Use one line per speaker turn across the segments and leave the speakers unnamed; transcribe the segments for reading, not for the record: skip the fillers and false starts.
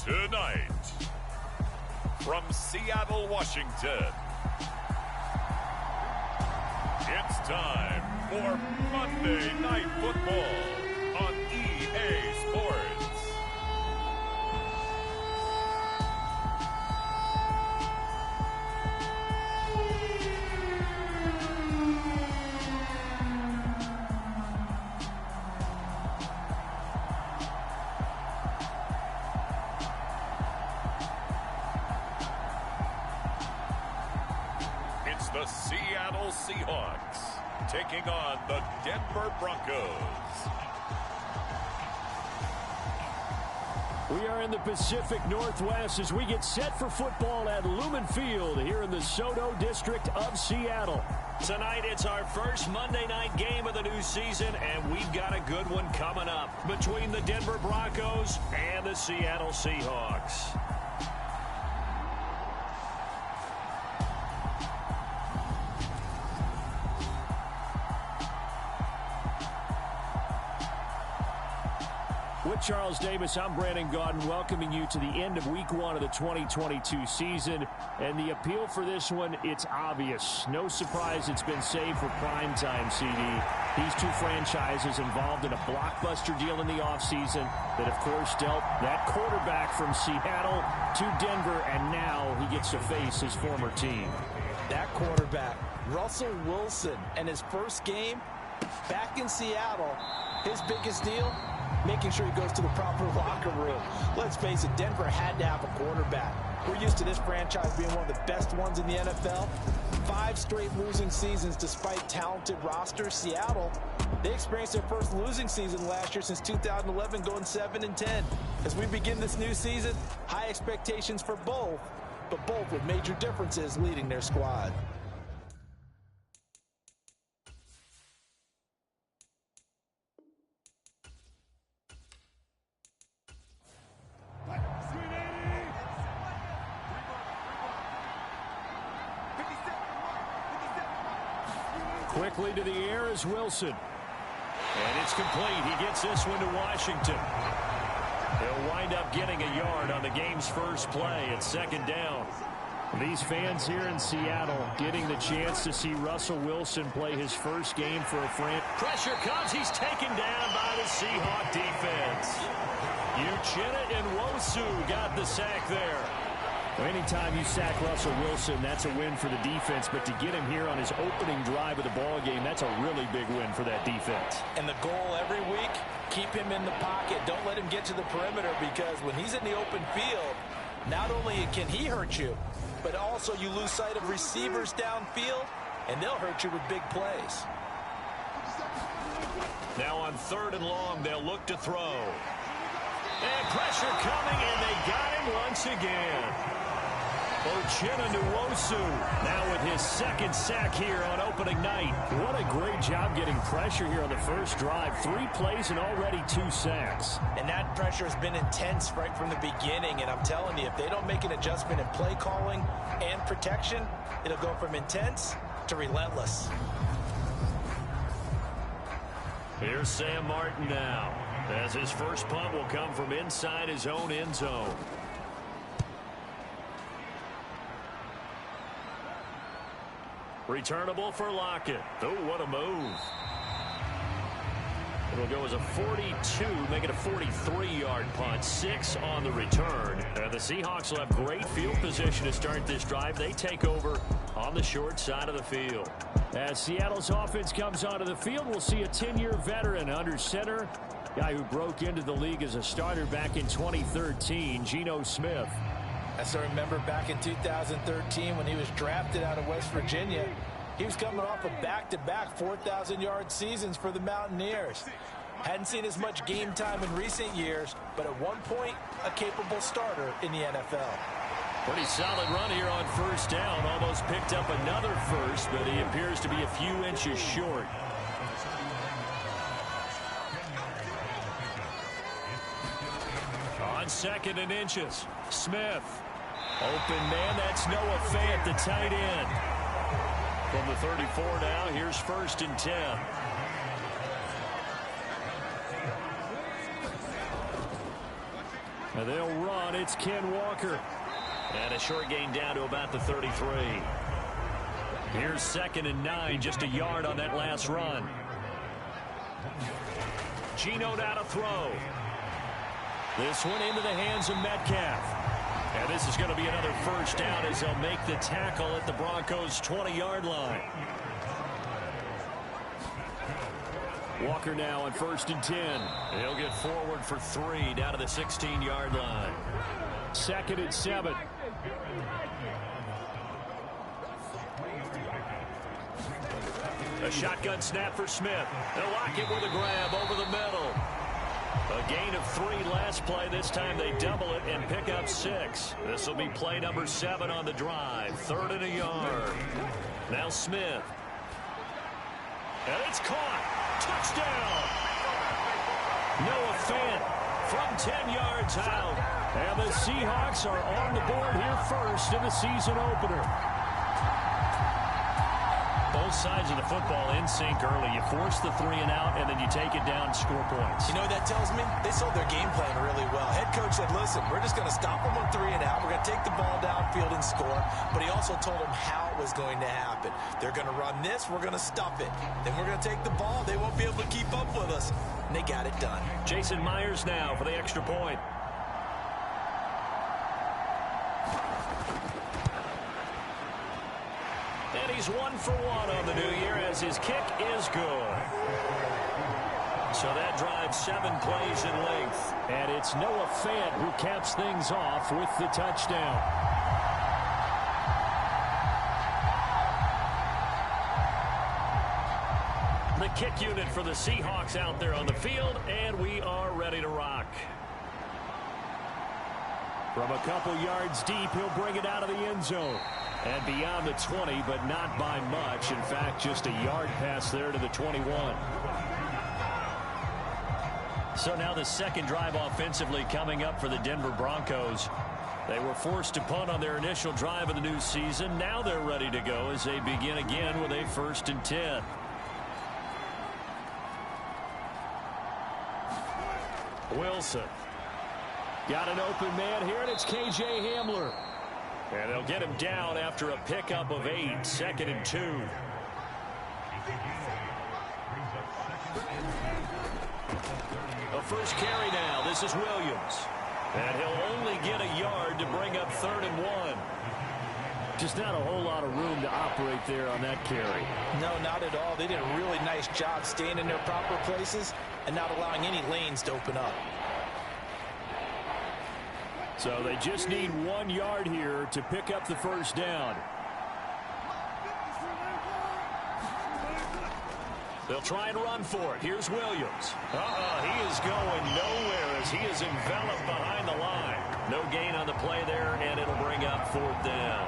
Tonight, from Seattle, Washington, it's time for Monday Night Football on EA Sports. The Seattle Seahawks taking on the Denver Broncos.
We are in the Pacific Northwest as we get set for football at Lumen Field here in the Soto District of Seattle. Tonight, it's our first Monday night game of the new season, and we've got a good one coming up between the Denver Broncos and the Seattle Seahawks. With Charles Davis, I'm Brandon Gaudin, welcoming you to the end of Week 1 of the 2022 season. And the appeal for this one, it's obvious. No surprise it's been saved for primetime, CD. These two franchises involved in a blockbuster deal in the offseason that, of course, dealt that quarterback from Seattle to Denver, and now he gets to face his former team.
That quarterback, Russell Wilson, and his first game back in Seattle, his biggest deal, making sure he goes to the proper locker room. Let's face it, Denver had to have a quarterback. We're used to this franchise being one of the best ones in the NFL. 5 straight losing seasons despite talented rosters. Seattle, they experienced their first losing season last year since 2011, going 7-10. As we begin this new season, high expectations for both, but both with major differences leading their squad.
Quickly to the air is Wilson. And it's complete. He gets this one to Washington. He'll wind up getting a yard on the game's first play at second down. These fans here in Seattle getting the chance to see Russell Wilson play his first game for a franchise. Pressure comes. He's taken down by the Seahawk defense. Uchenna and Nwosu got the sack there. Anytime you sack Russell Wilson, that's a win for the defense. But to get him here on his opening drive of the ball game, that's a really big win for that defense.
And the goal every week, keep him in the pocket. Don't let him get to the perimeter, because when he's in the open field, not only can he hurt you, but also you lose sight of receivers downfield, and they'll hurt you with big plays.
Now on 3rd and long, they'll look to throw. And pressure coming, and they got him once again. Uchenna Nwosu now with his second sack here on opening night. What a great job getting pressure here on the first drive. 3 plays and already 2 sacks.
And that pressure has been intense right from the beginning. And I'm telling you, if they don't make an adjustment in play calling and protection, it'll go from intense to relentless.
Here's Sam Martin now, as his first punt will come from inside his own end zone. Returnable for Lockett. Oh, what a move. It'll go as a 42, make it a 43-yard punt. 6 on the return. And the Seahawks will have great field position to start this drive. They take over on the short side of the field. As Seattle's offense comes onto the field, we'll see a 10-year veteran under center. Guy who broke into the league as a starter back in 2013, Geno Smith.
As I remember back in 2013 when he was drafted out of West Virginia, he was coming off of back-to-back 4,000-yard seasons for the Mountaineers. Hadn't seen as much game time in recent years, but at one point, a capable starter in the NFL.
Pretty solid run here on first down. Almost picked up another first, but he appears to be a few inches short. On 2nd and inches, Smith. Open man, that's Noah Fant, the tight end. From the 34 now, here's 1st and 10. And they'll run. It's Ken Walker.
And a short gain down to about the 33.
Here's 2nd and 9, just a yard on that last run. Geno now to throw. This one into the hands of Metcalf. And this is going to be another first down as they'll make the tackle at the Broncos' 20-yard line. Walker now on 1st and 10.
He'll get forward for 3 down to the 16-yard line.
2nd and 7. A shotgun snap for Smith. They'll lock it with a grab over the middle. A gain of 3 last play. This time they double it and pick up 6. This will be play number 7 on the drive. 3rd and a yard. Now Smith. And it's caught. Touchdown. Noah Fant from 10 yards out. And the Seahawks are on the board here first in the season opener. Both sides of the football in sync early. You force the 3 and out, and then you take it down and score points.
You know what that tells me? They sold their game plan really well. Head coach said, listen, we're just going to stop them on 3 and out. We're going to take the ball downfield and score. But he also told them how it was going to happen. They're going to run this. We're going to stuff it. Then we're going to take the ball. They won't be able to keep up with us. And they got it done.
Jason Myers now for the extra point. And he's 1 for 1 on the new year as his kick is good. So that drives 7 plays in length.
And it's Noah Fant who caps things off with the touchdown.
The kick unit for the Seahawks out there on the field, and we are ready to rock.
From a couple yards deep, he'll bring it out of the end zone.
And beyond the 20, but not by much. In fact, just a yard pass there to the 21. So now the second drive offensively coming up for the Denver Broncos. They were forced to punt on their initial drive of the new season. Now they're ready to go as they begin again with a 1st and 10. Wilson.
Got an open man here, and it's K.J. Hamler.
And they'll get him down after a pickup of 8. 2nd and 2. A first carry now. This is Williams. And he'll only get a yard to bring up 3rd and 1.
Just not a whole lot of room to operate there on that carry.
No, not at all. They did a really nice job staying in their proper places and not allowing any lanes to open up.
So they just need 1 yard here to pick up the first down.
They'll try and run for it. Here's Williams. He is going nowhere as he is enveloped behind the line. No gain on the play there, and it'll bring up 4th down.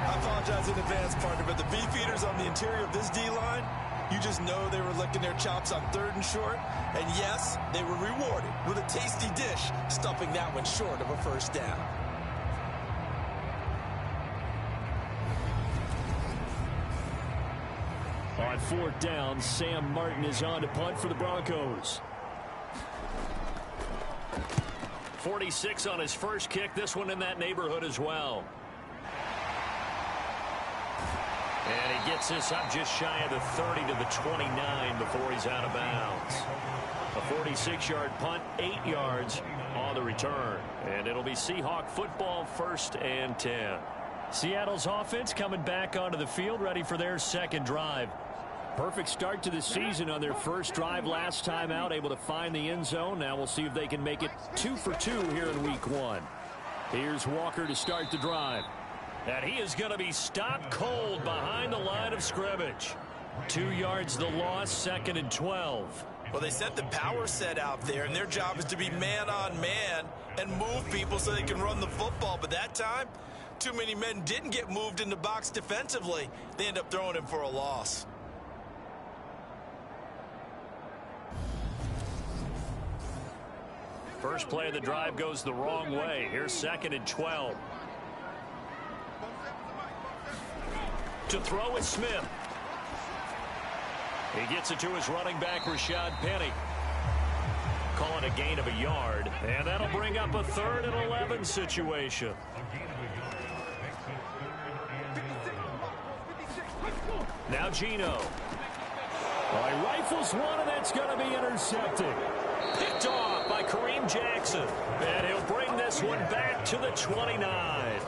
I apologize in advance, partner, but the beefeaters on the interior of this D-line, you just know they were licking their chops on 3rd and short. And yes, they were rewarded with a tasty dish, stuffing that one short of a first down.
On 4th down, Sam Martin is on to punt for the Broncos.
46 on his first kick. This one in that neighborhood as well. And he gets this up just shy of the 30 to the 29 before he's out of bounds. A 46-yard punt, 8 yards on the return. And it'll be Seahawk football, 1st and 10.
Seattle's offense coming back onto the field, ready for their second drive. Perfect start to the season on their first drive last time out, able to find the end zone. Now we'll see if they can make it 2 for 2 here in week 1. Here's Walker to start the drive.
And he is going to be stopped cold behind the line of scrimmage.
2 yards the loss, 2nd and 12.
Well, they sent the power set out there, and their job is to be man-on-man and move people so they can run the football. But that time, too many men didn't get moved in the box defensively. They end up throwing him for a loss.
First play of the drive goes the wrong way. Here's 2nd and 12. To throw is Smith. He gets it to his running back, Rashad Penny.
Call it a gain of a yard. And that'll bring up a 3rd and 11 situation. Now Geno. Well, he rifles one, and that's going to be intercepted. Picked off by Kareem Jackson. And he'll bring this one back to the 29.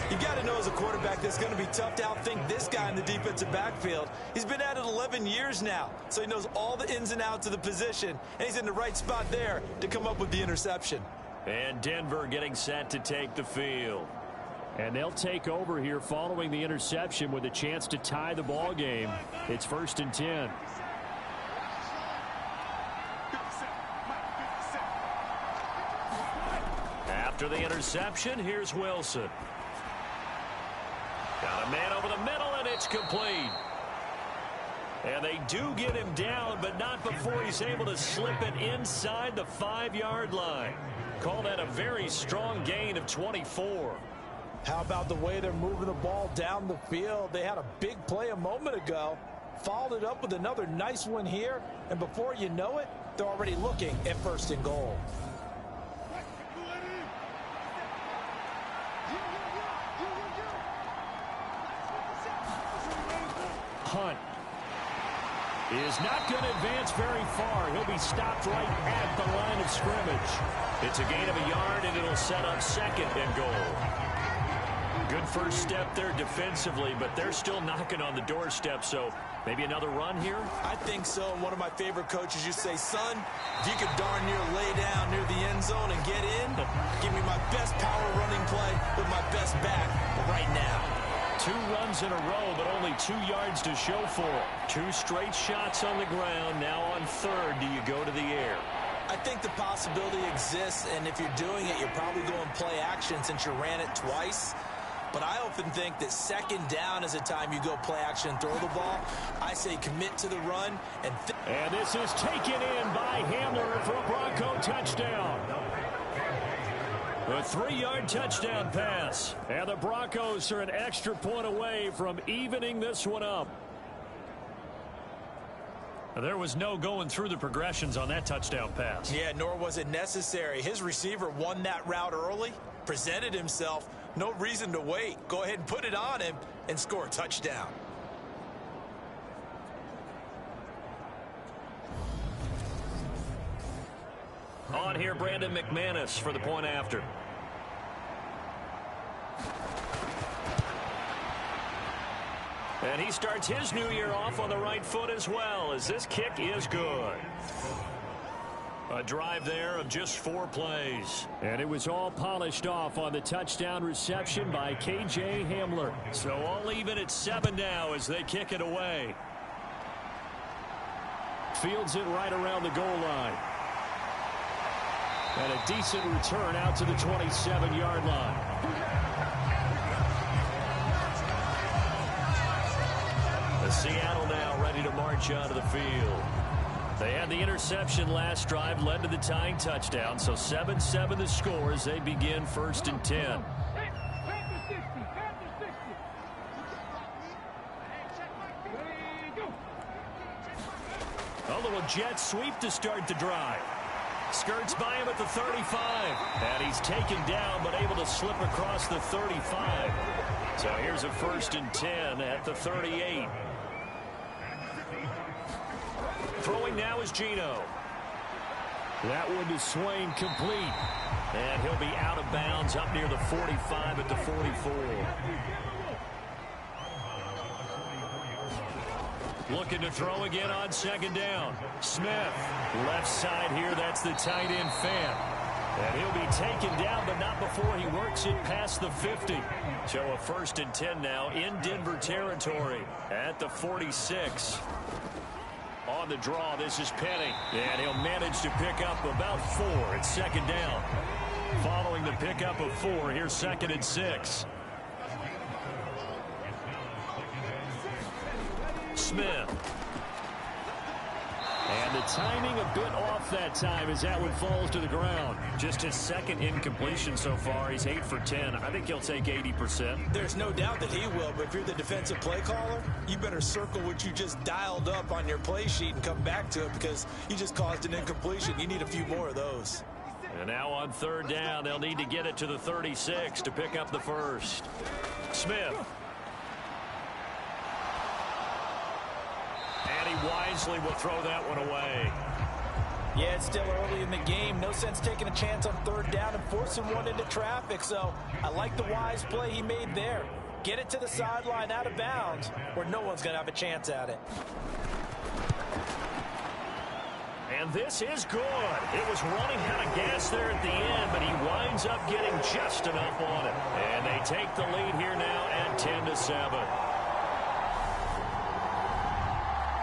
You got to know as a quarterback that's going to be tough to outthink this guy in the defensive backfield. He's been at it 11 years now, so he knows all the ins and outs of the position, and he's in the right spot there to come up with the interception.
And Denver getting set to take the field. And they'll take over here following the interception with a chance to tie the ball game. It's 1st and 10. After the interception, here's Wilson. Got a man over the middle, and it's complete. And they do get him down, but not before he's able to slip it inside the 5-yard line. Call that a very strong gain of 24.
How about the way they're moving the ball down the field? They had a big play a moment ago, followed it up with another nice one here, and before you know it, they're already looking at 1st and goal.
Hunt is not going to advance very far. He'll be stopped right at the line of scrimmage. It's a gain of a yard, and it'll set up 2nd and goal. Good first step there defensively, but they're still knocking on the doorstep, so maybe another run here?
I think so. One of my favorite coaches used to say, son, if you could darn near lay down near the end zone and get in, give me my best power running play with my best back right now.
2 runs in a row, but only 2 yards to show for it. 2 straight shots on the ground. Now on 3rd, do you go to the air?
I think the possibility exists, and if you're doing it, you're probably going play action since you ran it twice. But I often think that 2nd down is a time you go play action and throw the ball. I say commit to the run.
And this is taken in by Hamler for a Bronco touchdown. A 3-yard touchdown pass. And the Broncos are an extra point away from evening this one up. There was no going through the progressions on that touchdown pass.
Yeah, nor was it necessary. His receiver won that route early, presented himself. No reason to wait. Go ahead and put it on him and score a touchdown.
On here, Brandon McManus for the point after. And he starts his new year off on the right foot as well, as this kick is good. A drive there of just 4 plays. And it was all polished off on the touchdown reception by K.J. Hamler. So all even at 7 now as they kick it away. Fields it right around the goal line. And a decent return out to the 27-yard line. The Seattle now ready to march onto the field. They had the interception last drive, led to the tying touchdown. So 7-7 the score as they begin 1st and 10. A little jet sweep to start the drive. Skirts by him at the 35. And he's taken down, but able to slip across the 35. So here's a 1st and 10 at the 38. Throwing now is Geno. That one to Swain complete. And he'll be out of bounds up near the 45 at the 44. Looking to throw again on 2nd down. Smith, left side here, that's the tight end Fan. And he'll be taken down, but not before he works it past the 50. So a 1st and 10 now in Denver territory at the 46. On the draw, this is Penny. And he'll manage to pick up about 4 at 2nd down. Following the pickup of 4, here's 2nd and 6. Smith. And the timing a bit off that time as that one falls to the ground.
Just his second incompletion so far. He's 8 for 10. I think he'll take 80%.
There's no doubt that he will, but if you're the defensive play caller, you better circle what you just dialed up on your play sheet and come back to it because you just caused an incompletion. You need a few more of those.
And now on third down, they'll need to get it to the 36 to pick up the first. Smith. And he wisely will throw that one away.
Yeah, it's still early in the game. No sense taking a chance on third down and forcing one into traffic. So I like the wise play he made there. Get it to the sideline out of bounds where no one's going to have a chance at it.
And this is good. It was running out of gas there at the end, but he winds up getting just enough on it. And they take the lead here now at 10-7.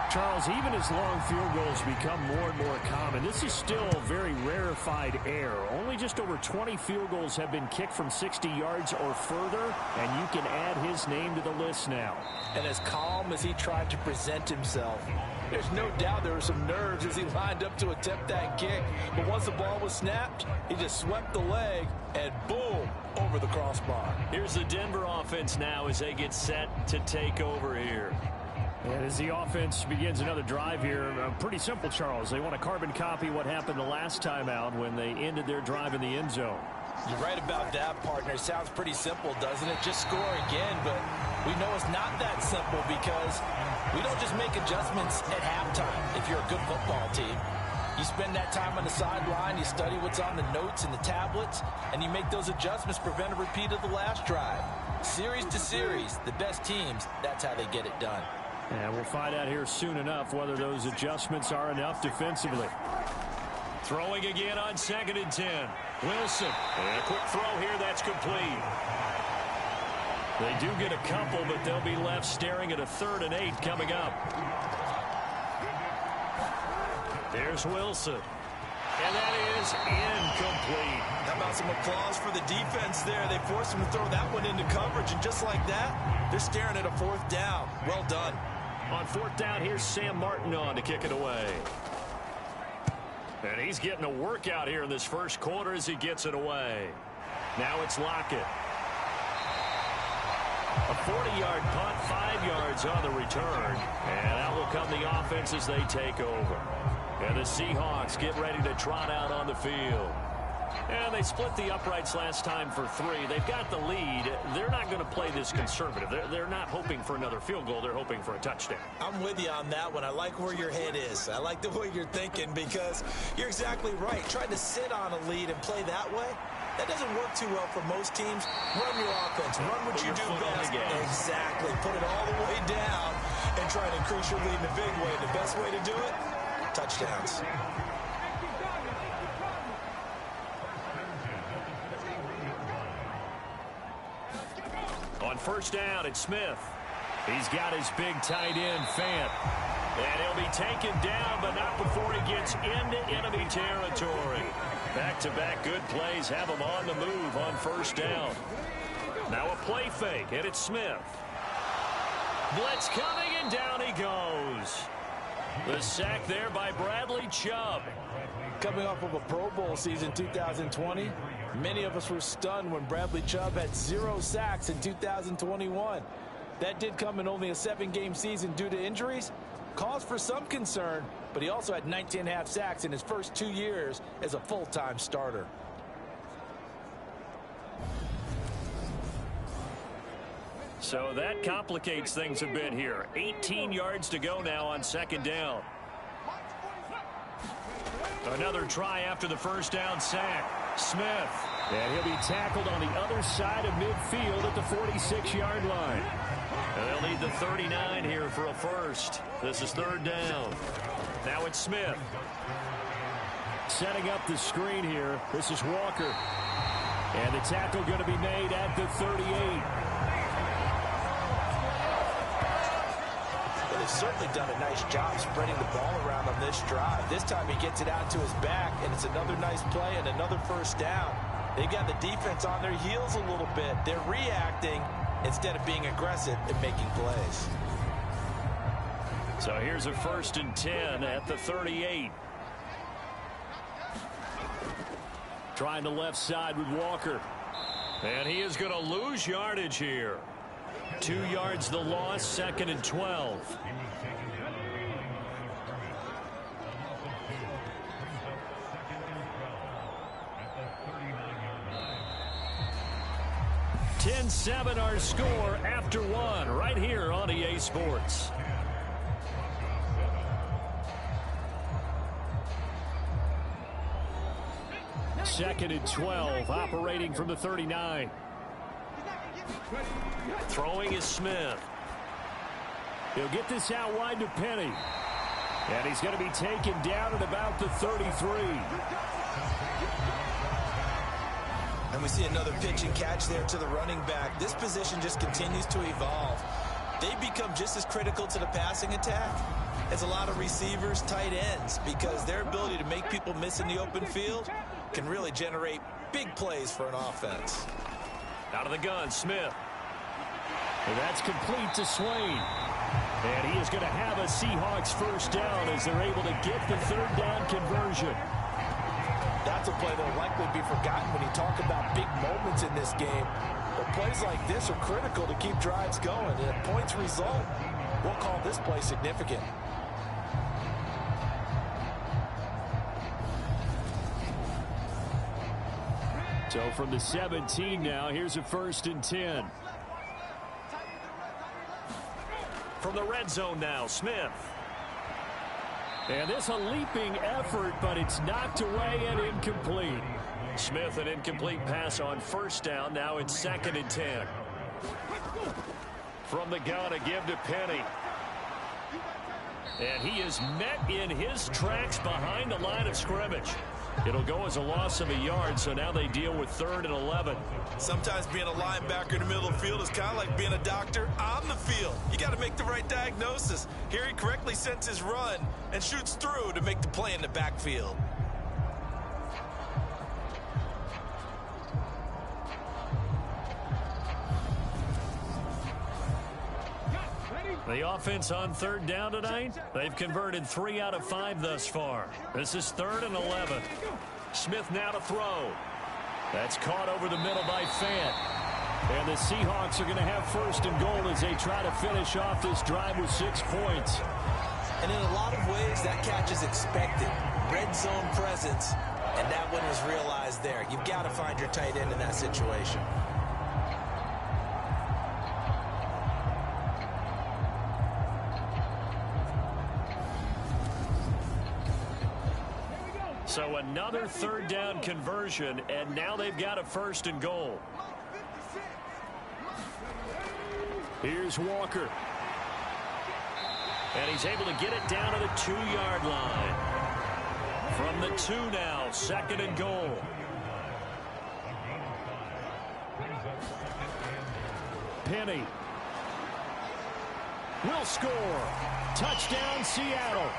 Charles, even as long field goals become more and more common, this is still very rarefied air. Only just over 20 field goals have been kicked from 60 yards or further, and you can add his name to the list now.
And as calm as he tried to present himself, there's no doubt there were some nerves as he lined up to attempt that kick. But once the ball was snapped, he just swept the leg and boom, over the crossbar.
Here's the Denver offense now as they get set to take over here.
And as the offense begins another drive here, pretty simple, Charles. They want to carbon copy what happened the last time out when they ended their drive in the end zone.
You're right about that, partner. It sounds pretty simple, doesn't it? Just score again, but we know it's not that simple because we don't just make adjustments at halftime if you're a good football team. You spend that time on the sideline, you study what's on the notes and the tablets, and you make those adjustments, prevent a repeat of the last drive. Series to series, the best teams, that's how they get it done.
And we'll find out here soon enough whether those adjustments are enough defensively.
Throwing again on 2nd and 10. Wilson. And a quick throw here that's complete. They do get a couple, but they'll be left staring at a 3rd and 8 coming up. There's Wilson. And that is incomplete.
How about some applause for the defense there? They forced him to throw that one into coverage, and just like that, they're staring at a 4th down. Well done.
On 4th down, here's Sam Martin on to kick it away. And he's getting a workout here in this first quarter as he gets it away. Now it's Lockett. A 40-yard punt, 5 yards on the return. And out will come the offense as they take over. And the Seahawks get ready to trot out on the field. And they split the uprights last time for 3. They've got the lead. They're not going to play this conservative. They're not hoping for another field goal. They're hoping for a touchdown.
I'm with you on that one. I like where your head is. I like the way you're thinking because you're exactly right. Trying to sit on a lead and play that way, that doesn't work too well for most teams. Run your offense. Run what you do best. Exactly. Put it all the way down and try to increase your lead in a big way. The best way to do it, touchdowns.
On 1st down, it's Smith. He's got his big tight end, Fant. And he'll be taken down, but not before he gets into enemy territory. Back-to-back good plays have him on the move on 1st down. Now a play fake, and it's Smith. Blitz coming, and down he goes. The sack there by Bradley Chubb.
Coming off of a Pro Bowl season 2020, many of us were stunned when Bradley Chubb had 0 sacks in 2021. That did come in only a 7-game season due to injuries. Cause for some concern, but he also had 19.5 sacks in his first 2 years as a full-time starter.
So that complicates things a bit here. 18 yards to go now on 2nd down. Another try after the 1st down sack. Smith.
And he'll be tackled on the other side of midfield at the 46-yard line.
And they'll need the 39 here for a first. This is 3rd down. Now it's Smith.
Setting up the screen here. This is Walker. And the tackle going to be made at the 38.
They've certainly done a nice job spreading the ball around on this drive. This time he gets it out to his back, and it's another nice play and another 1st down. They got the defense on their heels a little bit. They're reacting instead of being aggressive and making plays.
So here's a 1st and 10 at the 38. Trying the left side with Walker. And he is going to lose yardage here. 2 yards the loss, 2nd and 12. (10-7) our score after 1 right here on EA Sports. Second and 12, operating from the 39. Throwing is Smith. He'll get this out wide to Penny. And he's going to be taken down at about the 33.
And we see another pitch and catch there to the running back. This position just continues to evolve. They become just as critical to the passing attack as a lot of receivers, tight ends, because their ability to make people miss in the open field can really generate big plays for an offense.
Out of the gun, Smith. And that's complete to Swain. And he is going to have a Seahawks 1st down as they're able to get the 3rd down conversion.
That's a play that will likely be forgotten when you talk about big moments in this game. But plays like this are critical to keep drives going. And if points result, we'll call this play significant.
So from the 17 now, here's a 1st and 10. From the red zone now, Smith. And this a leaping effort, but it's knocked away and incomplete. Smith, an incomplete pass on 1st down. Now it's 2nd and 10. From the gun, a give to Penny. And he is met in his tracks behind the line of scrimmage. It'll go as a loss of a yard, so now they deal with 3rd and 11.
Sometimes being a linebacker in the middle of the field is kind of like being a doctor on the field. You got to make the right diagnosis. Here he correctly sets his run and shoots through to make the play in the backfield.
The offense on 3rd down tonight, they've converted 3 out of 5 thus far. This is 3rd and 11. Smith now to throw. That's caught over the middle by Fant. And the Seahawks are going to have 1st and goal as they try to finish off this drive with 6 points.
And in a lot of ways, that catch is expected. Red zone presence, and that one was realized there. You've got to find your tight end in that situation.
So another 3rd down conversion, and now they've got a 1st and goal. Here's Walker. And he's able to get it down to the 2-yard line. From the 2 now, 2nd and goal. Penny will score. Touchdown, Seattle.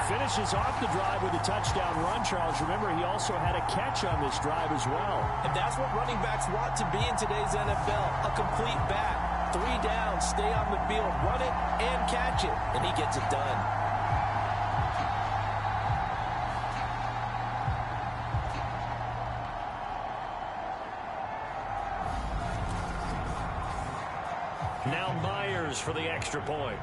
Finishes off the drive with a touchdown run, Charles. Remember, he also had a catch on this drive as well.
And that's what running backs want to be in today's NFL, a complete back. 3 down, stay on the field, run it, and catch it. And he gets it done.
Now Myers for the extra point.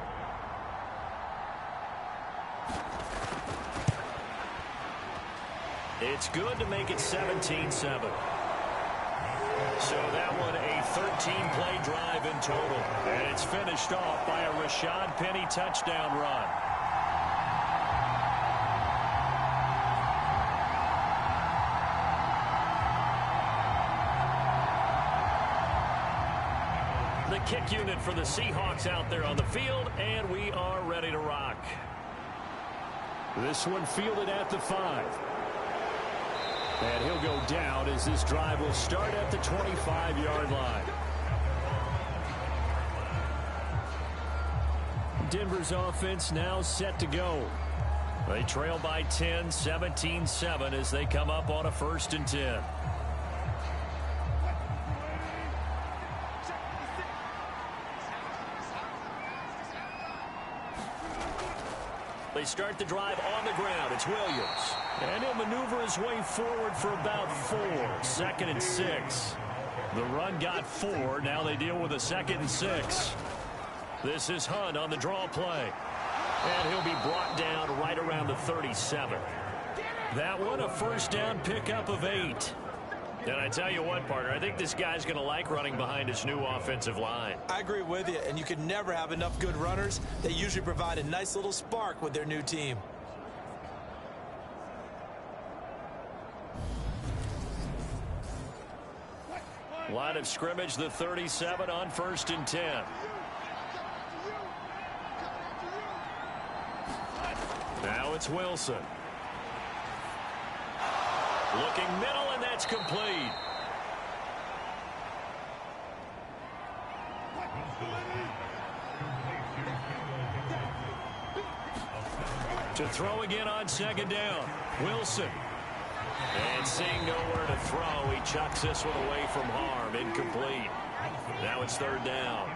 It's good to make it 17-7. So that one a 13-play drive in total. And it's finished off by a Rashad Penny touchdown run. The kick unit for the Seahawks out there on the field, and we are ready to rock. This one fielded at the 5. And he'll go down as this drive will start at the 25-yard line. Denver's offense now set to go. They trail by 10, 17-7 as they come up on a 1st and 10.
They start the drive on the ground. It's Williams. And he'll maneuver his way forward for about 4. 2nd and 6. The run got 4. Now they deal with a 2nd and 6. This is Hunt on the draw play. And he'll be brought down right around the 37. That one, a first down pickup of 8. And I tell you what, partner, I think this guy's going to like running behind his new offensive line.
I agree with you, and you can never have enough good runners. They usually provide a nice little spark with their new team.
Line of scrimmage, the 37 on 1st and 10. Now it's Wilson. Looking middle, and that's complete. To throw again on 2nd down. Wilson. And seeing nowhere to throw, he chucks this one away from harm. Incomplete. Now it's 3rd down.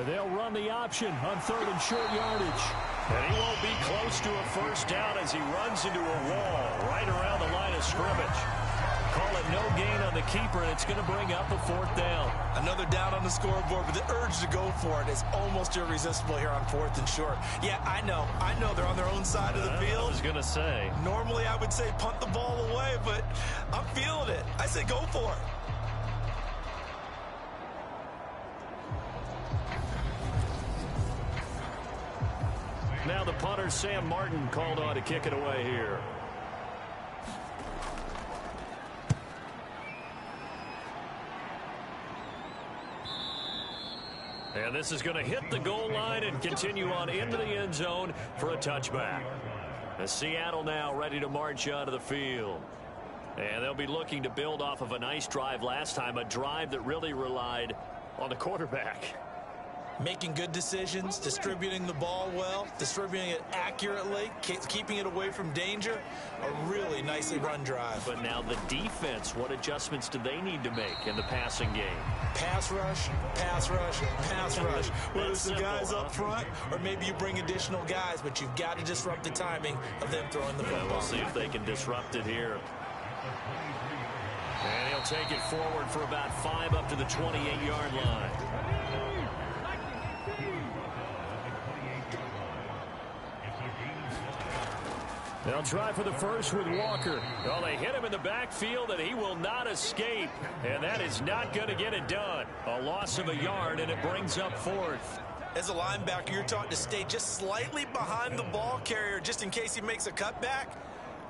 They'll run the option on 3rd and short yardage.
And he won't be close to a first down as he runs into a wall right around the line of scrimmage. Call it no gain on the keeper, and it's going to bring up a 4th down.
Another down on the scoreboard, but the urge to go for it is almost irresistible here on 4th and short. Yeah, I know they're on their own side of the field.
I was going to say.
Normally I would say punt the ball away, but I'm feeling it. I say go for it.
Now the punter, Sam Martin, called on to kick it away here. And this is going to hit the goal line and continue on into the end zone for a touchback. And Seattle now ready to march onto the field. And they'll be looking to build off of a nice drive last time, a drive that really relied on the quarterback.
Making good decisions, distributing the ball well, distributing it accurately, keeping it away from danger. A really nicely run drive.
But now the defense, what adjustments do they need to make in the passing game?
Pass rush, pass rush, pass rush. Whether it's the guys up front or maybe you bring additional guys, but you've got to disrupt the timing of them throwing the football.
We'll see if they can disrupt it here. And he'll take it forward for about 5 up to the 28-yard line.
They'll try for the first with Walker.
Well, they hit him in the backfield, and he will not escape. And that is not going to get it done. A loss of a yard, and it brings up 4th.
As a linebacker, you're taught to stay just slightly behind the ball carrier just in case he makes a cutback.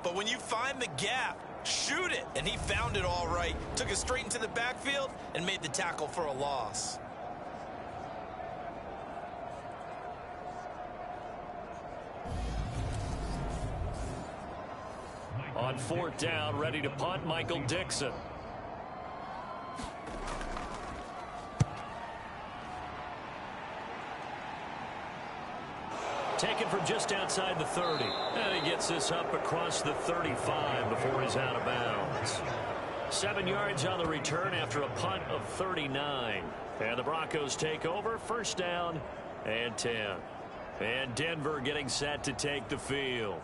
But when you find the gap, shoot it. And he found it all right. Took it straight into the backfield and made the tackle for a loss.
On 4th down, ready to punt, Michael Dixon. Taken from just outside the 30. And he gets this up across the 35 before he's out of bounds. 7 yards on the return after a punt of 39. And the Broncos take over, 1st down and 10. And Denver getting set to take the field.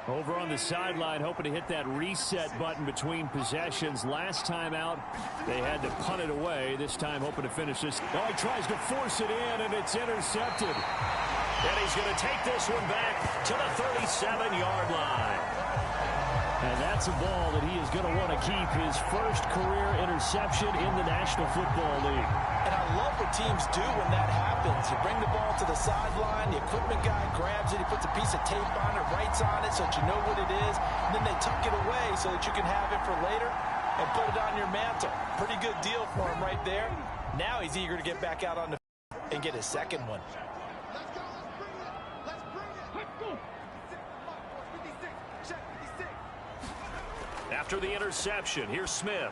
Over on the sideline, hoping to hit that reset button between possessions. Last time out, they had to punt it away. This time, hoping to finish this. Oh, he tries to force it in, and it's intercepted.
And he's going to take this one back to the 37-yard line.
And that's a ball that he is going to want to keep. His first career interception in the National Football League.
And I love what teams do when that happens. You bring the ball to the sideline, the equipment guy grabs it, he puts a piece of tape on it, writes on it so that you know what it is, and then they tuck it away so that you can have it for later and put it on your mantle. Pretty good deal for him right there. Now he's eager to get back out on the field and get his second one.
After the interception, here's Smith.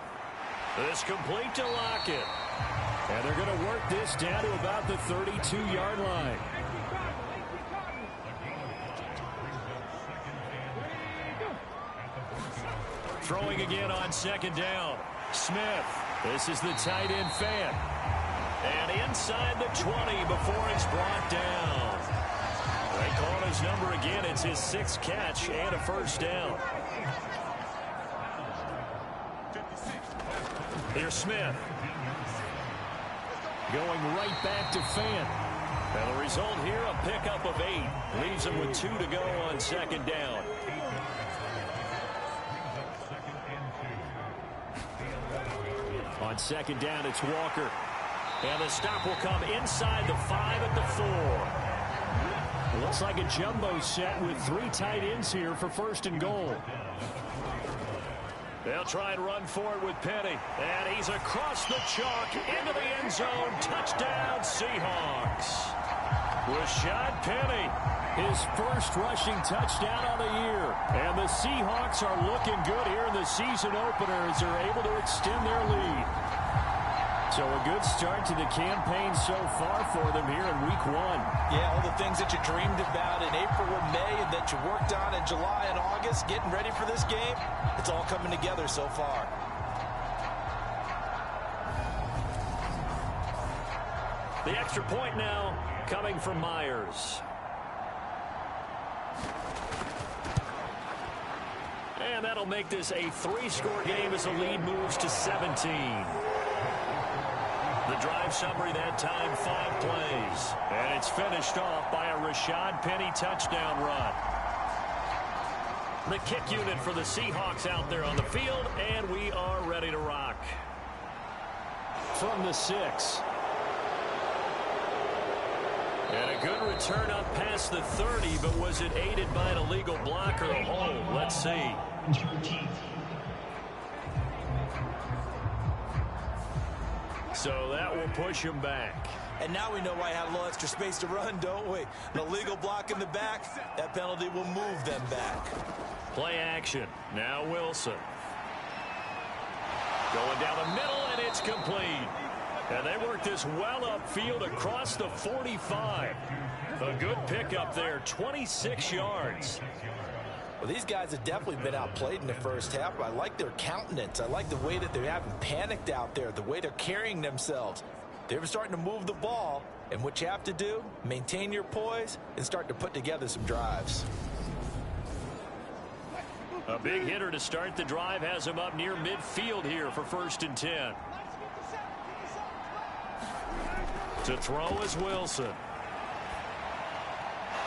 This complete to Lockett.
And they're going to work this down to about the 32-yard line. Throwing again on 2nd down. Smith. This is the tight end Fant.
And inside the 20 before it's brought down. They call his number again. It's his 6th catch and a first down. Here's Smith. Going right back to Fant. And the result here, a pickup of 8. Leaves him with 2 to go on 2nd down. On 2nd down, it's Walker. And the stop will come inside the 5 at the 4. Looks like a jumbo set with 3 tight ends here for 1st and goal. They'll try and run for it with Penny. And he's across the chalk into the end zone. Touchdown, Seahawks. Rashad Penny, his first rushing touchdown of the year. And the Seahawks are looking good here in the season opener as they're able to extend their lead. So a good start to the campaign so far for them here in week 1.
Yeah, all the things that you dreamed about in April and May and that you worked on in July and August, getting ready for this game, it's all coming together so far.
The extra point now coming from Myers. And that'll make this a 3-score game as the lead moves to 17. The drive summary that time, 5 plays. And it's finished off by a Rashad Penny touchdown run. The kick unit for the Seahawks out there on the field, and we are ready to rock.
From the 6.
And a good return up past the 30, but was it aided by an illegal block or a hold? Let's see. So that will push him back.
And now we know why I had a little extra space to run, don't we? An illegal block in the back, that penalty will move them back.
Play action. Now Wilson. Going down the middle, and it's complete. And they work this well upfield across the 45. A good pickup there, 26 yards.
Well, these guys have definitely been outplayed in the first half. I like their countenance. I like the way that they haven't panicked out there, the way they're carrying themselves. They're starting to move the ball, and what you have to do, maintain your poise and start to put together some drives.
A big hitter to start the drive has him up near midfield here for 1st and 10. To throw is Wilson.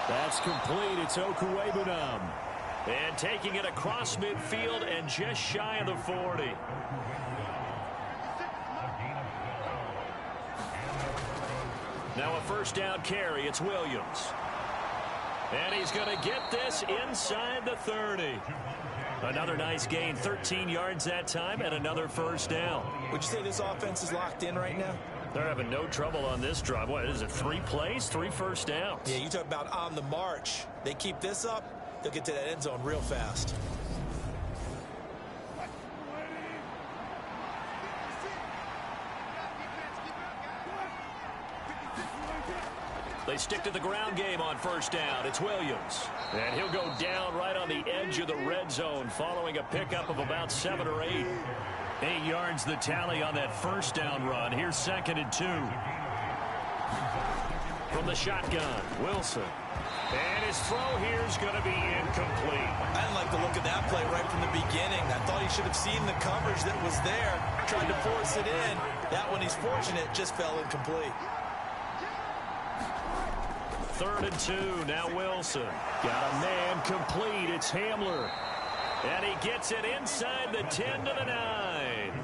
That's complete. It's Okuwebunam.
And taking it across midfield and just shy of the 40. Now a 1st down carry. It's Williams. And he's going to get this inside the 30. Another nice gain, 13 yards that time, and another 1st down.
Would you say this offense is locked in right now?
They're having no trouble on this drive. What is it, 3 plays, 3 first downs?
Yeah, you talk about on the march. They keep this up, they'll get to that end zone real fast.
They stick to the ground game on 1st down. It's Williams. And he'll go down right on the edge of the red zone following a pickup of about 7 or 8. 8 yards the tally on that 1st down run. Here's 2nd and 2. From the shotgun, Wilson. And his throw here is going to be incomplete.
I didn't like the look of that play right from the beginning. I thought he should have seen the coverage that was there, tried to force it in. That one, he's fortunate, just fell incomplete.
3rd and 2, now Wilson.
Got a man complete. It's Hamler.
And he gets it inside the 10 to the 9.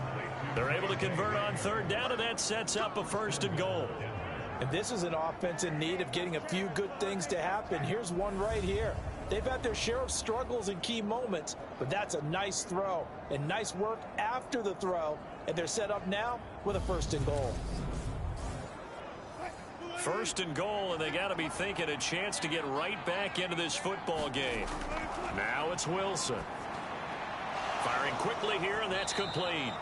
They're able to convert on 3rd down, and that sets up a 1st and goal.
And this is an offense in need of getting a few good things to happen. Here's one right here. They've had their share of struggles in key moments, but that's a nice throw and nice work after the throw. And they're set up now with a 1st and goal.
1st and goal, and they got to be thinking a chance to get right back into this football game. Now it's Wilson. Firing quickly here, and that's complete.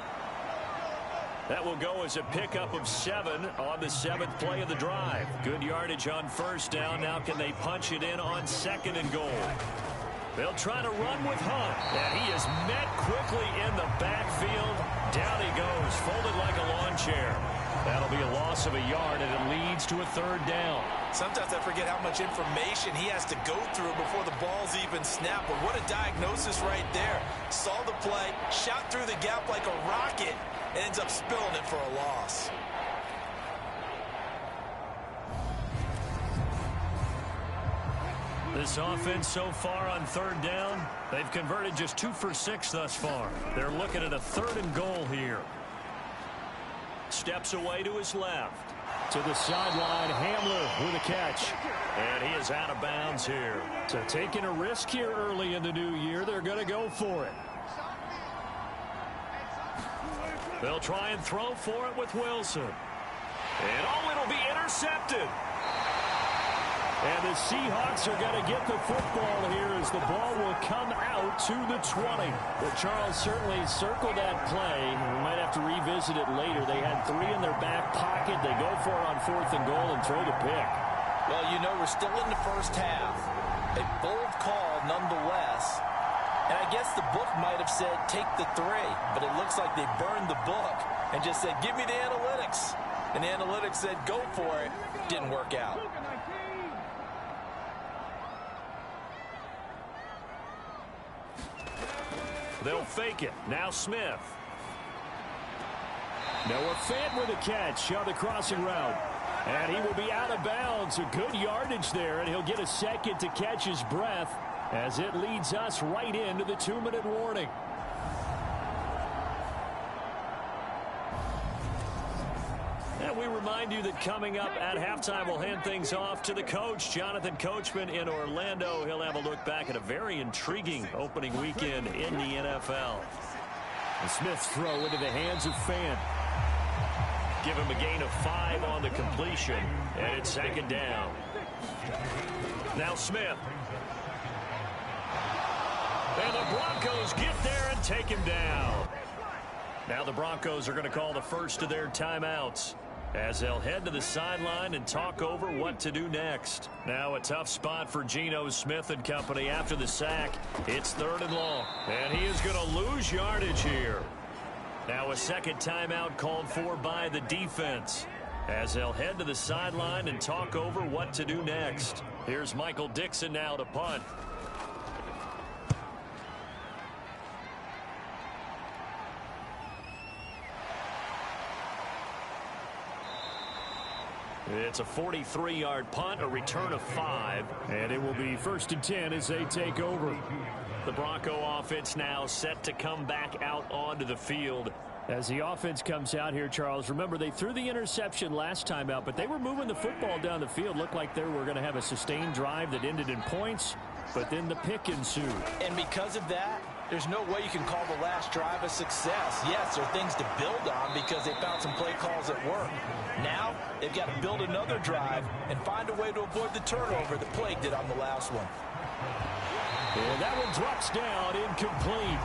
That will go as a pickup of 7 on the 7th play of the drive. Good yardage on 1st down. Now can they punch it in on 2nd and goal? They'll try to run with Hunt, and he is met quickly in the backfield. Down he goes, folded like a lawn chair. That'll be a loss of a yard, and it leads to a third down.
Sometimes I forget how much information he has to go through before the ball's even snapped. But what a diagnosis right there. Saw the play, shot through the gap like a rocket, and ends up spilling it for a loss.
This offense so far on third down, they've converted just 2 for 6 thus far. They're looking at a 3rd and goal here. Steps away to his left. To the sideline, Hamler with a catch. And he is out of bounds here. So taking a risk here early in the new year, they're going to go for it. They'll try and throw for it with Wilson. And it'll be intercepted. And the Seahawks are going to get the football here as the ball will come out to the 20. But Charles certainly circled that play. We might have to revisit it later. They had 3 in their back pocket. They go for it on 4th and goal and throw the pick.
Well, you know, we're still in the first half. A bold call nonetheless. And I guess the book might have said take the 3. But it looks like they burned the book and just said, give me the analytics. And the analytics said, go for it. Didn't work out.
They'll fake it. Now Smith. Noah Fant with a catch on the crossing route. And he will be out of bounds. A good yardage there, and he'll get a second to catch his breath as it leads us right into the 2-minute warning. And we remind you that coming up at halftime, we'll hand things off to the coach, Jonathan Coachman in Orlando. He'll have a look back at a very intriguing opening weekend in the NFL. And Smith's throw into the hands of Fant. Give him a gain of 5 on the completion, and it's 2nd down. Now Smith. And the Broncos get there and take him down. Now the Broncos are going to call the first of their timeouts as they'll head to the sideline and talk over what to do next. Now a tough spot for Geno Smith and company after the sack. It's 3rd and long, and he is going to lose yardage here. Now a second timeout called for by the defense as they'll head to the sideline and talk over what to do next. Here's Michael Dixon now to punt. It's a 43-yard punt, a return of 5, and it will be 1st and 10 as they take over. The Bronco offense now set to come back out onto the field. As the offense comes out here, Charles, remember they threw the interception last time out, but they were moving the football down the field. Looked like they were going to have a sustained drive that ended in points, but then the pick ensued.
And because of that, there's no way you can call the last drive a success. Yes, there are things to build on because they found some play calls at work. Now, they've got to build another drive and find a way to avoid the turnover that plagued it on the last one.
And that one drops down, incomplete.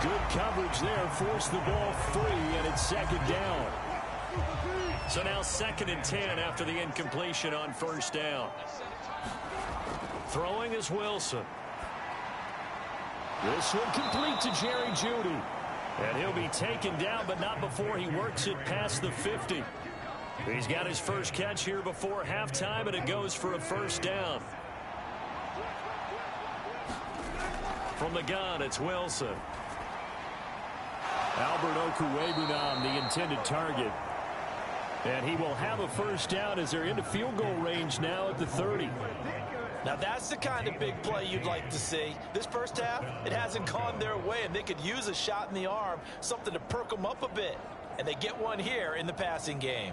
Good coverage there, forced the ball free, and it's 2nd down. So now 2nd and 10 after the incompletion on 1st down. Throwing is Wilson. This one complete to Jerry Jeudy. And he'll be taken down, but not before he works it past the 50. He's got his first catch here before halftime, and it goes for a 1st down. From the gun, it's Wilson. Albert Okwuegbunam, the intended target. And he will have a 1st down as they're into field goal range now at the 30.
Now that's the kind of big play you'd like to see. This first half, it hasn't gone their way, and they could use a shot in the arm, something to perk them up a bit. And they get one here in the passing game.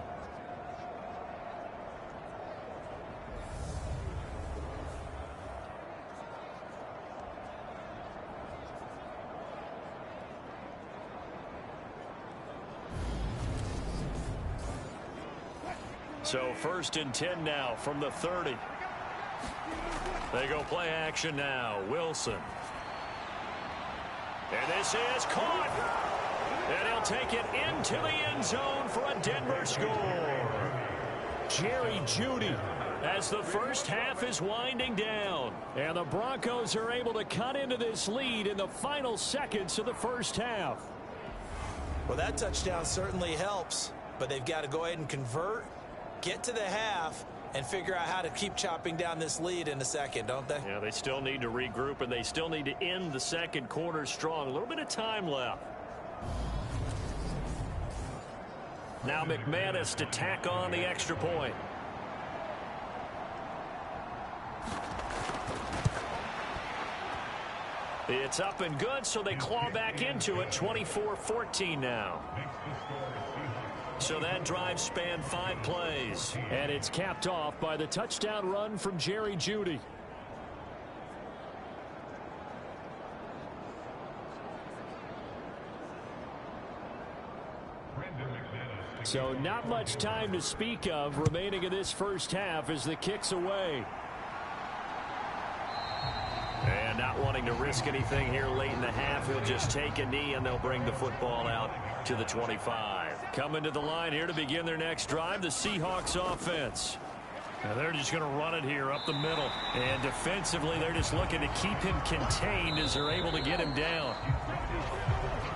So 1st and 10 now from the 30. They go play action now. Wilson. And this is caught. And he'll take it into the end zone for a Denver score. Jerry Jeudy as the first half is winding down. And the Broncos are able to cut into this lead in the final seconds of the first half.
Well, that touchdown certainly helps. but they've got to go ahead and convert, get to the half, and figure out how to keep chopping down this lead in the second, don't they?
Yeah, they still need to regroup, and they still need to end the second quarter strong. A little bit of time left. Now McManus to tack on the extra point. It's up and good, so they claw back into it. 24-14 now. So that drive spanned 5 plays.
And it's capped off by the touchdown run from Jerry Jeudy. So not much time to speak of remaining in this first half as the kick's away.
And not wanting to risk anything here late in the half, he'll just take a knee and they'll bring the football out to the 25.
Coming to the line here to begin their next drive, the Seahawks offense. Now they're just going to run it here up the middle. And defensively, they're just looking to keep him contained as they're able to get him down.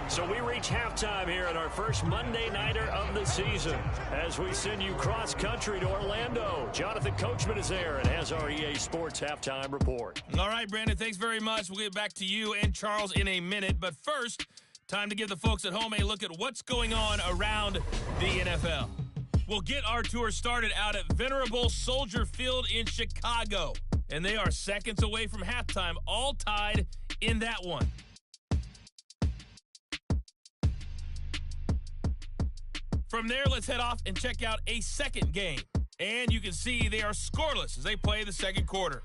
So we reach halftime here at our first Monday Nighter of the season as we send you cross-country to Orlando. Jonathan Coachman is there and has our EA Sports halftime report.
All right, Brandon, thanks very much. We'll get back to you and Charles in a minute. But first, time to give the folks at home a look at what's going on around the NFL. We'll get our tour started out at Venerable Soldier Field in Chicago. And they are seconds away from halftime, all tied in that one. From there, let's head off and check out a second game. And you can see they are scoreless as they play the second quarter.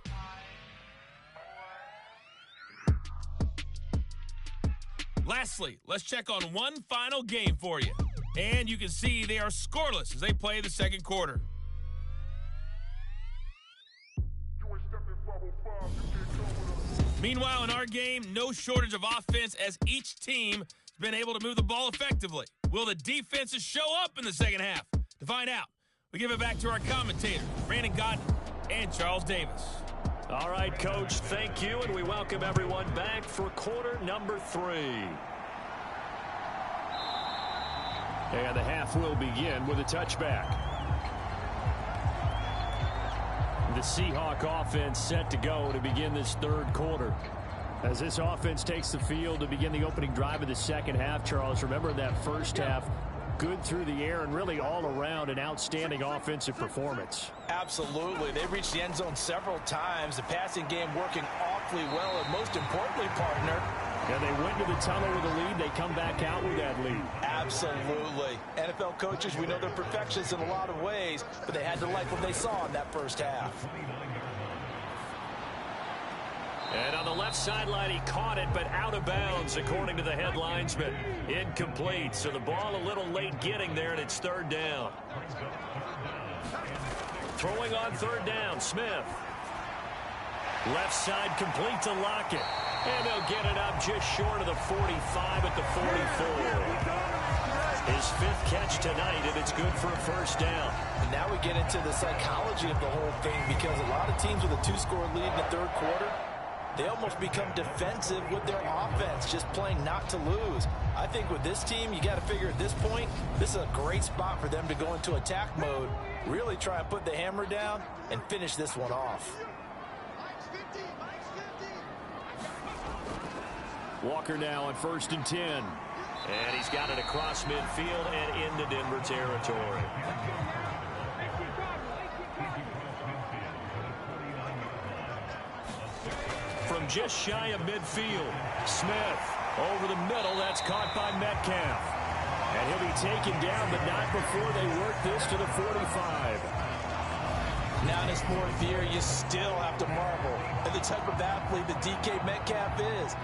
Lastly, let's check on one final game for you. And you can see they are scoreless as they play the second quarter. Meanwhile, in our game, no shortage of offense as each team been able to move the ball effectively. Will the defenses show up in the second half? To find out, we give it back to our commentators, Brandon Godden and Charles Davis.
All right, Coach, thank you, and we welcome everyone back for quarter number 3.
And the half will begin with a touchback. The Seahawk offense set to go to begin this third quarter. As this offense takes the field to begin the opening drive of the second half, Charles, remember that first half, good through the air and really all around an outstanding offensive performance.
Absolutely. They reached the end zone several times. The passing game working awfully well, and most importantly, partner,
and they went to the tunnel with a lead. They come back out with that lead.
Absolutely. NFL coaches, we know they're perfectionists in a lot of ways, but they had to like what they saw in that first half.
And on the left sideline, he caught it, but out of bounds, according to the head linesman. Incomplete, so the ball a little late getting there, and it's third down. Throwing on third down, Smith. Left side complete to Lockett. And they'll get it up just short of the 45 at the 44. His 5th catch tonight, and it's good for a first down.
And now we get into the psychology of the whole thing, because a lot of teams with a 2-score lead in the third quarter, they almost become defensive with their offense, just playing not to lose. I think with this team, you got to figure at this point, this is a great spot for them to go into attack mode, really try and put the hammer down and finish this one off.
Walker now on 1st and 10.
And he's got it across midfield and into Denver territory. From just shy of midfield, Smith over the middle. That's caught by Metcalf. And he'll be taken down, but not before they work this to the 45.
Now in his 4th year, you still have to marvel at the type of athlete that DK Metcalf is.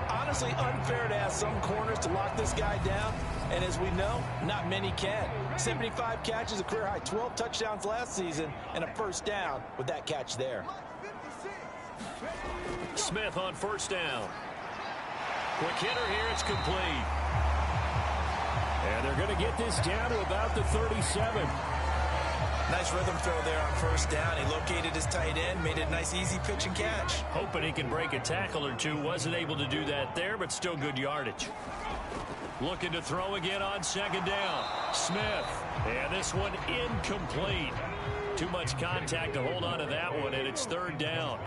Honestly, unfair to ask some corners to lock this guy down, and as we know, not many can. 75 catches, a career high 12 touchdowns last season, and a first down with that catch there.
Smith on first down. Quick hitter here, it's complete.
And they're going to get this down to about the 37.
Nice rhythm throw there on first down. He located his tight end, made it a nice, easy pitch and catch.
Hoping he can break a tackle or two. Wasn't able to do that there, but still good yardage. Looking to throw again on second down. Smith. And this one incomplete. Too much contact to hold on to that one, and it's third down.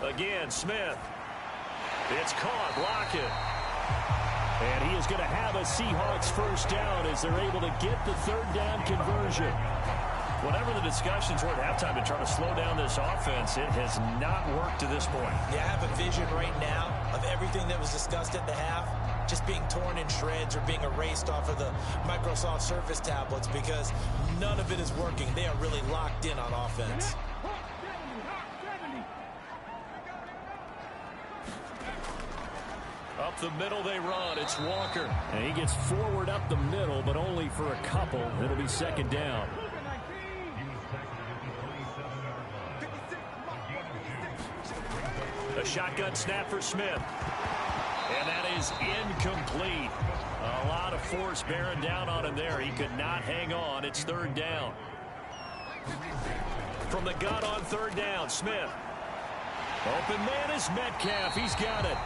Again, Smith. It's caught. Lockett. And he is going to have a Seahawks first down as they're able to get the third down conversion. Whatever the discussions were at halftime to try to slow down this offense, it has not worked to this point.
Yeah, I have a vision right now of everything that was discussed at the half just being torn in shreds or being erased off of the Microsoft Surface tablets because none of it is working. They are really locked in on offense.
Up the middle they run. It's Walker. And he gets forward up the middle, but only for a couple. It'll be second down. A shotgun snap for Smith. And that is incomplete. A lot of force bearing down on him there. He could not hang on. It's third down. From the gun on third down, Smith. Open man is Metcalf. He's got it.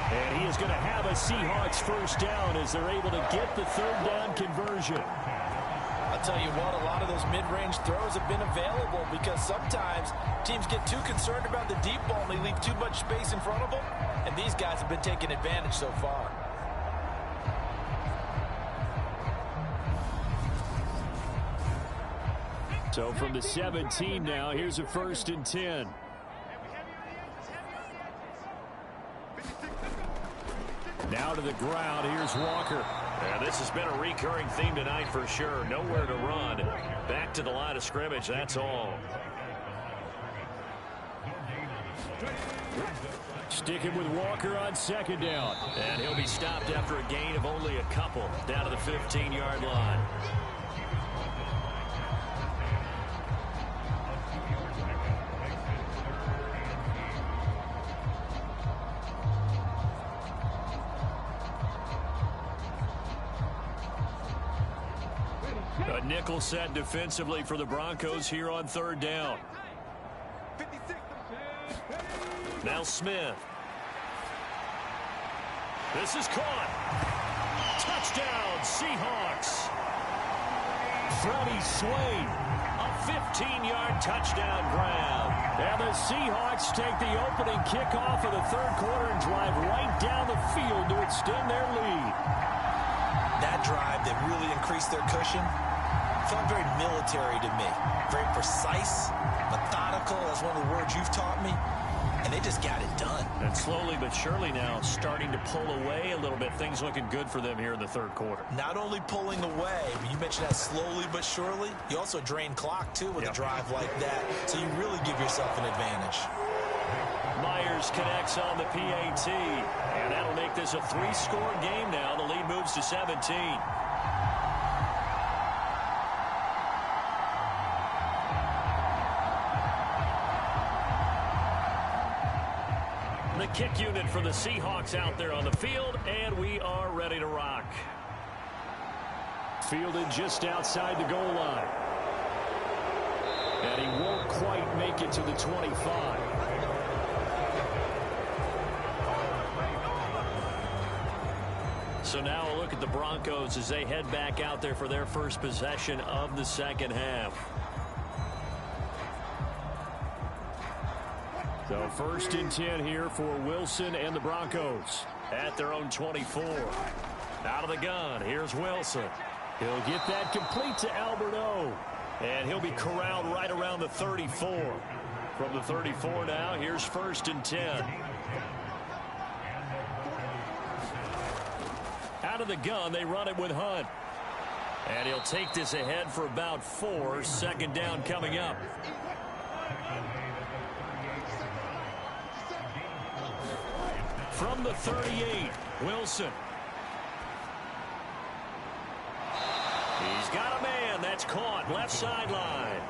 And he is going to have a Seahawks first down as they're able to get the third down conversion.
I'll tell you what, a lot of those mid-range throws have been available because sometimes teams get too concerned about the deep ball and they leave too much space in front of them. And these guys have been taking advantage so far.
So from the 17 now, here's a 1st and 10. Now to the ground, here's Walker. And this has been a recurring theme tonight for sure. Nowhere to run. Back to the line of scrimmage, that's all. Sticking with Walker on second down. And he'll be stopped after a gain of only a couple. Down to the 15-yard line. A nickel set defensively for the Broncos here on third down. Now Smith. This is caught. Touchdown, Seahawks. Freddie Swain, a 15-yard touchdown grab. And the Seahawks take the opening kickoff of the third quarter and drive right down the field to extend their lead.
That drive that really increased their cushion felt very military to me. Very precise, methodical. That's one of the words you've taught me. And they just got it done.
And slowly but surely now starting to pull away a little bit. Things looking good for them here in the third quarter.
Not only pulling away, but you mentioned that slowly but surely. You also drain clock, too, with a drive like that. So you really give yourself an advantage.
Myers connects on the PAT. And that'll make this a 3-score game now. The lead moves to 17. The kick unit for the Seahawks out there on the field, and we are ready to rock. Fielded just outside the goal line. And he won't quite make it to the 25. So now a look at the Broncos as they head back out there for their first possession of the second half. So 1st and 10 here for Wilson and the Broncos at their own 24. Out of the gun, here's Wilson. He'll get that complete to Alberto. And he'll be corralled right around the 34. From the 34 now, here's 1st and 10. Out of the gun, they run it with Hunt. And he'll take this ahead for about 4. Second down coming up. From the 38, Wilson. He's got a man. That's caught. Left sideline.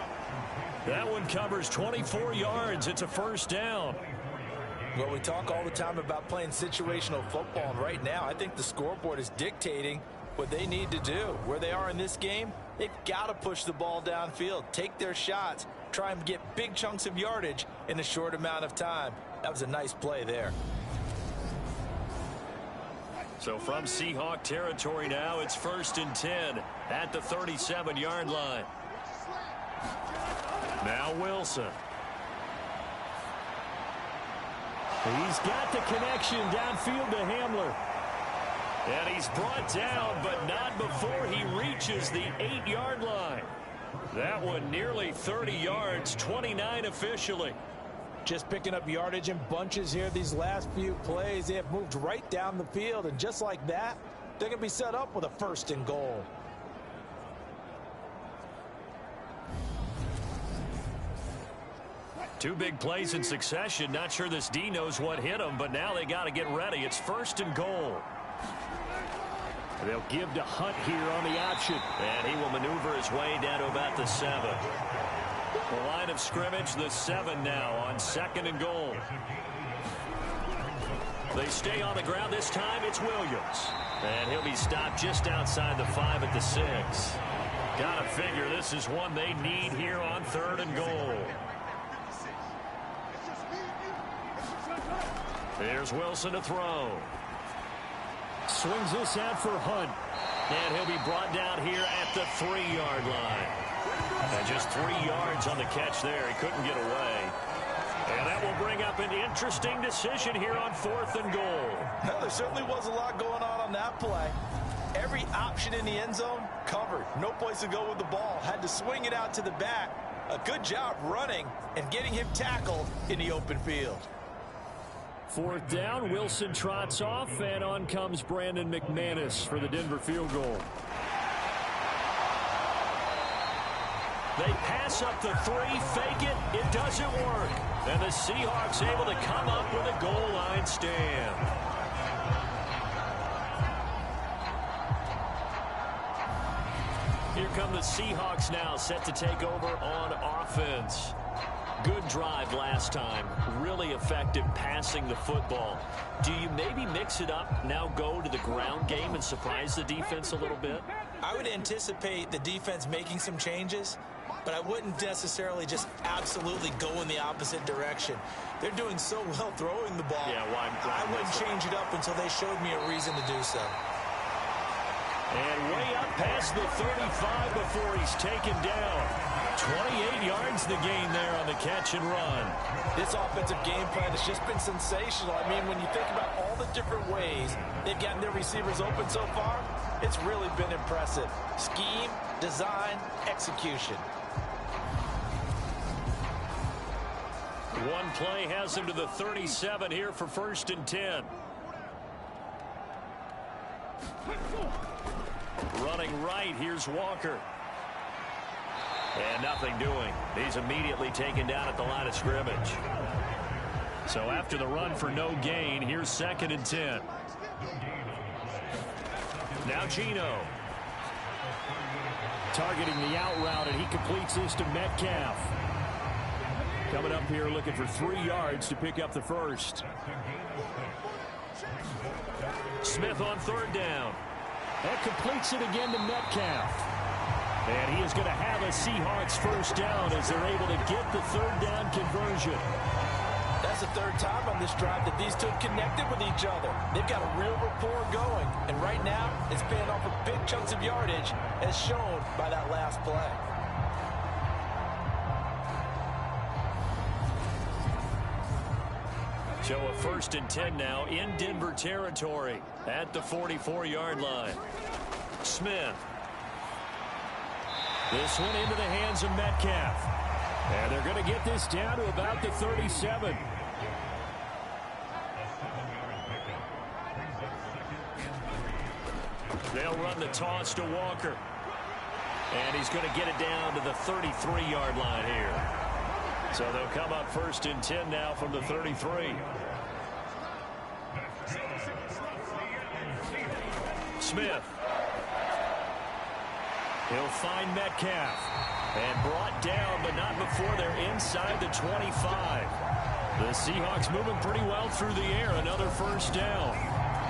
That one covers 24 yards. It's a first down.
Well, we talk all the time about playing situational football, and right now I think the scoreboard is dictating what they need to do. Where they are in this game, they've got to push the ball downfield, take their shots, try and get big chunks of yardage in a short amount of time. That was a nice play there.
So from Seahawk territory now, it's 1st and 10 at the 37-yard line. Now Wilson.
He's got the connection downfield to Hamler.
And he's brought down, but not before he reaches the 8-yard line. That one nearly 30 yards, 29 officially.
Just picking up yardage in bunches here these last few plays. They have moved right down the field, and just like that, they're going to be set up with a 1st and goal.
Two big plays in succession. Not sure this D knows what hit him, but now they got to get ready. It's 1st and goal.
They'll give to Hunt here on the option.
And he will maneuver his way down to about the 7. The line of scrimmage, the 7 now on 2nd and goal. They stay on the ground. This time it's Williams. And he'll be stopped just outside the 5 at the 6. Gotta figure this is one they need here on 3rd and goal. Here's Wilson to throw.
Swings this out for Hunt.
And he'll be brought down here at the 3-yard line. And just 3 yards on the catch there. He couldn't get away. And that will bring up an interesting decision here on 4th and goal.
No, there certainly was a lot going on that play. Every option in the end zone covered. No place to go with the ball. Had to swing it out to the back. A good job running and getting him tackled in the open field.
4th down, Wilson trots off, and on comes Brandon McManus for the Denver field goal.
They pass up the 3, fake it, it doesn't work. And the Seahawks able to come up with a goal line stand. Here come the Seahawks now, set to take over on offense. Good drive last time. Really effective passing the football. Do you maybe mix it up, now go to the ground game and surprise the defense a little bit?
I would anticipate the defense making some changes, but I wouldn't necessarily just absolutely go in the opposite direction. They're doing so well throwing the ball.
Yeah,
I wouldn't change it up until they showed me a reason to do so.
And way up past the 35 before he's taken down. 28 yards the gain there on the catch and run.
This offensive game plan has just been sensational. I mean, when you think about all the different ways they've gotten their receivers open so far, it's really been impressive. Scheme, design, execution.
One play has him to the 37 here for 1st and 10. Running right, here's Walker. And nothing doing. He's immediately taken down at the line of scrimmage. So after the run for no gain, here's 2nd and 10. Now Gino.
Targeting the out route, and he completes this to Metcalf. Coming up here looking for 3 yards to pick up the 1st.
Smith on 3rd down.
That completes it again to Metcalf. And he is going to have a Seahawks 1st down as they're able to get the 3rd down conversion.
That's the 3rd time on this drive that these two connected with each other. They've got a real rapport going. And right now, it's paying off with big chunks of yardage, as shown by that last play.
So a 1st and 10 now in Denver territory at the 44-yard line. Smith.
This one into the hands of Metcalf. And they're going to get this down to about the 37.
They'll run the toss to Walker. And he's going to get it down to the 33-yard line here. So they'll come up 1st and 10 now from the 33. Smith. He'll find Metcalf. And brought down, but not before they're inside the 25. The Seahawks moving pretty well through the air. Another 1st down.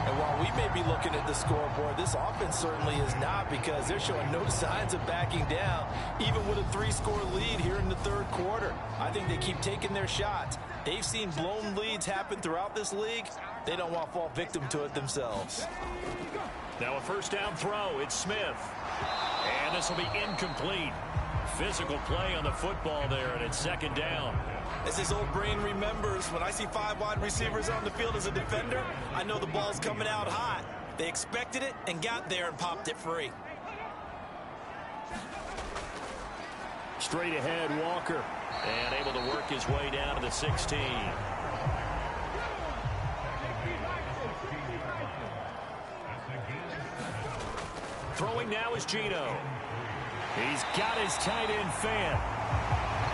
And And while we may be looking at the scoreboard, this offense certainly is not, because they're showing no signs of backing down, even with a 3-score lead here in the third quarter. I think they keep taking their shots. They've seen blown leads happen throughout this league. They don't want to fall victim to it themselves.
Now a first down throw. It's Smith. And this will be incomplete. Physical play on the football there, and it's second down.
As his old brain remembers, when I see 5 wide receivers on the field as a defender, I know the ball's coming out hot. They expected it and got there and popped it free.
Straight ahead, Walker. And able to work his way down to the 16. Throwing now is Gino. He's got his tight end Fant.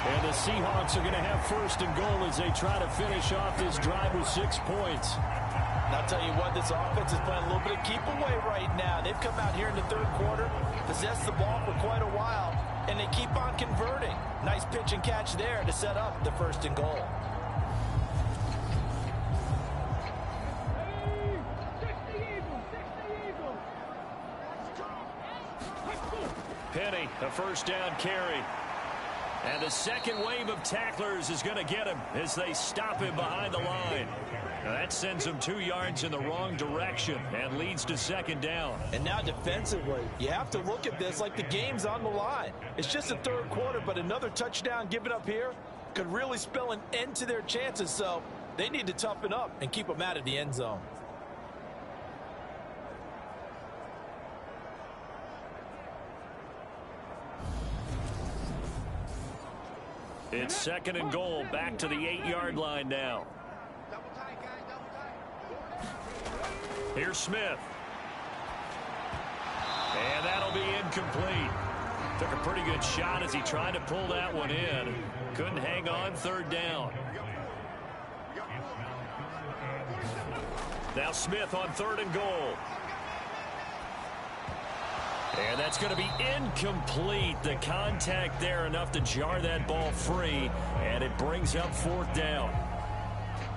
And the Seahawks are going to have first and goal as they try to finish off this drive with 6 points.
And I'll tell you what, this offense is playing a little bit of keep away right now. They've come out here in the third quarter, possessed the ball for quite a while, and they keep on converting. Nice pitch and catch there to set up the first and goal.
Penny, a first down carry. And the second wave of tacklers is going to get him as they stop him behind the line. Now that sends him 2 yards in the wrong direction and leads to second down.
And now defensively, you have to look at this like the game's on the line. It's just the third quarter, but another touchdown given up here could really spell an end to their chances. So they need to toughen up and keep them out of the end zone.
It's second and goal, back to the 8-yard line now. Here's Smith. And that'll be incomplete. Took a pretty good shot as he tried to pull that one in. Couldn't hang on, third down. Now Smith on third and goal. And that's going to be incomplete. The contact there enough to jar that ball free, and it brings up fourth down.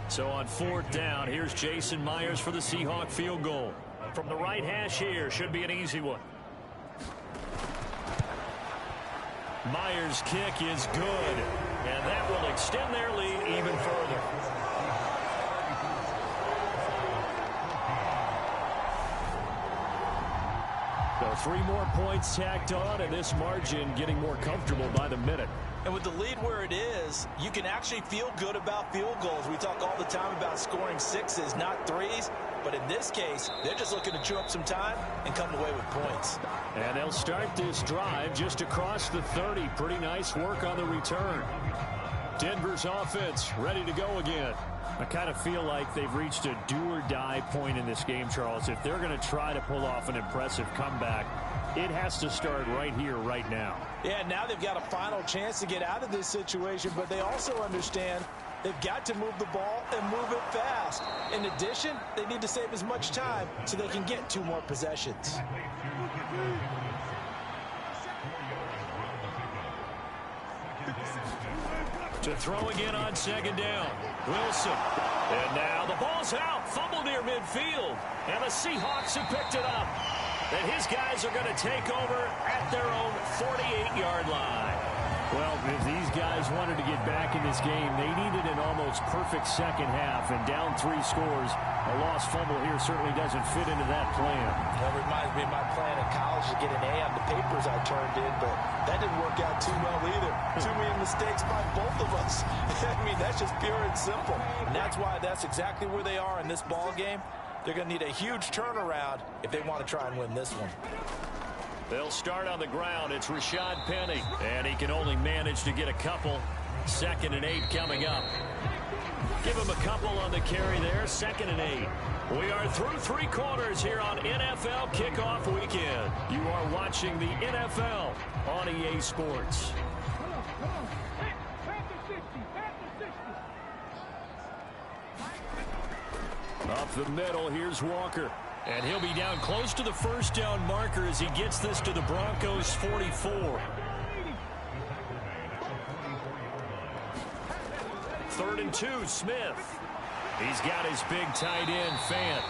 So on fourth down, here's Jason Myers for the Seahawk field goal. From the right hash here, should be an easy one. Myers' kick is good, and that will extend their lead even further. So 3 more points tacked on, and this margin getting more comfortable by the minute.
And with the lead where it is, you can actually feel good about field goals. We talk all the time about scoring 6s, not 3s. But in this case, they're just looking to chew up some time and come away with points.
And they'll start this drive just across the 30. Pretty nice work on the return. Denver's offense ready to go again. I kind of feel like they've reached a do-or-die point in this game, Charles. If they're going to try to pull off an impressive comeback, it has to start right here, right now.
Yeah, now they've got a final chance to get out of this situation, but they also understand they've got to move the ball and move it fast. In addition, they need to save as much time so they can get 2 more possessions.
To throw again on second down. Wilson. And now the ball's out. Fumble near midfield. And the Seahawks have picked it up. And his guys are going to take over at their own 48-yard line. Well, if these guys wanted to get back in this game, they needed an almost perfect second half. And down 3 scores, a lost fumble here certainly doesn't fit into that plan.
That reminds me of my plan in college to get an A on the papers I turned in, but that didn't work out too well either. Too many mistakes by both of us. I mean, that's just pure and simple. And that's why that's exactly where they are in this ball game. They're going to need a huge turnaround if they want to try and win this one.
They'll start on the ground. It's Rashad Penny, and he can only manage to get a couple. 2nd and 8 coming up. Give him a couple on the carry there. 2nd and 8. We are through 3 quarters here on NFL Kickoff Weekend. You are watching the NFL on EA Sports. Up the middle, here's Walker. And he'll be down close to the first down marker as he gets this to the Broncos' 44. 3rd and 2, Smith. He's got his big tight end, Fant.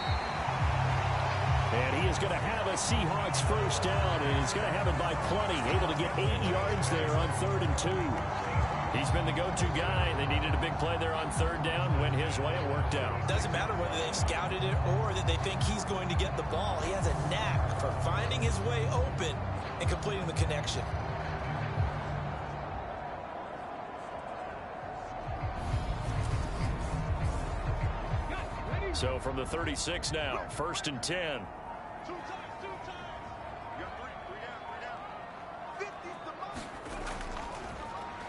And he is going to have a Seahawks first down, and he's going to have it by plenty, able to get 8 yards there on 3rd and 2. He's been the go-to guy. They needed a big play there on 3rd down. Went his way. It worked out.
Doesn't matter whether they've scouted it or that they think he's going to get the ball. He has a knack for finding his way open and completing the connection.
So from the 36 now, 1st and 10.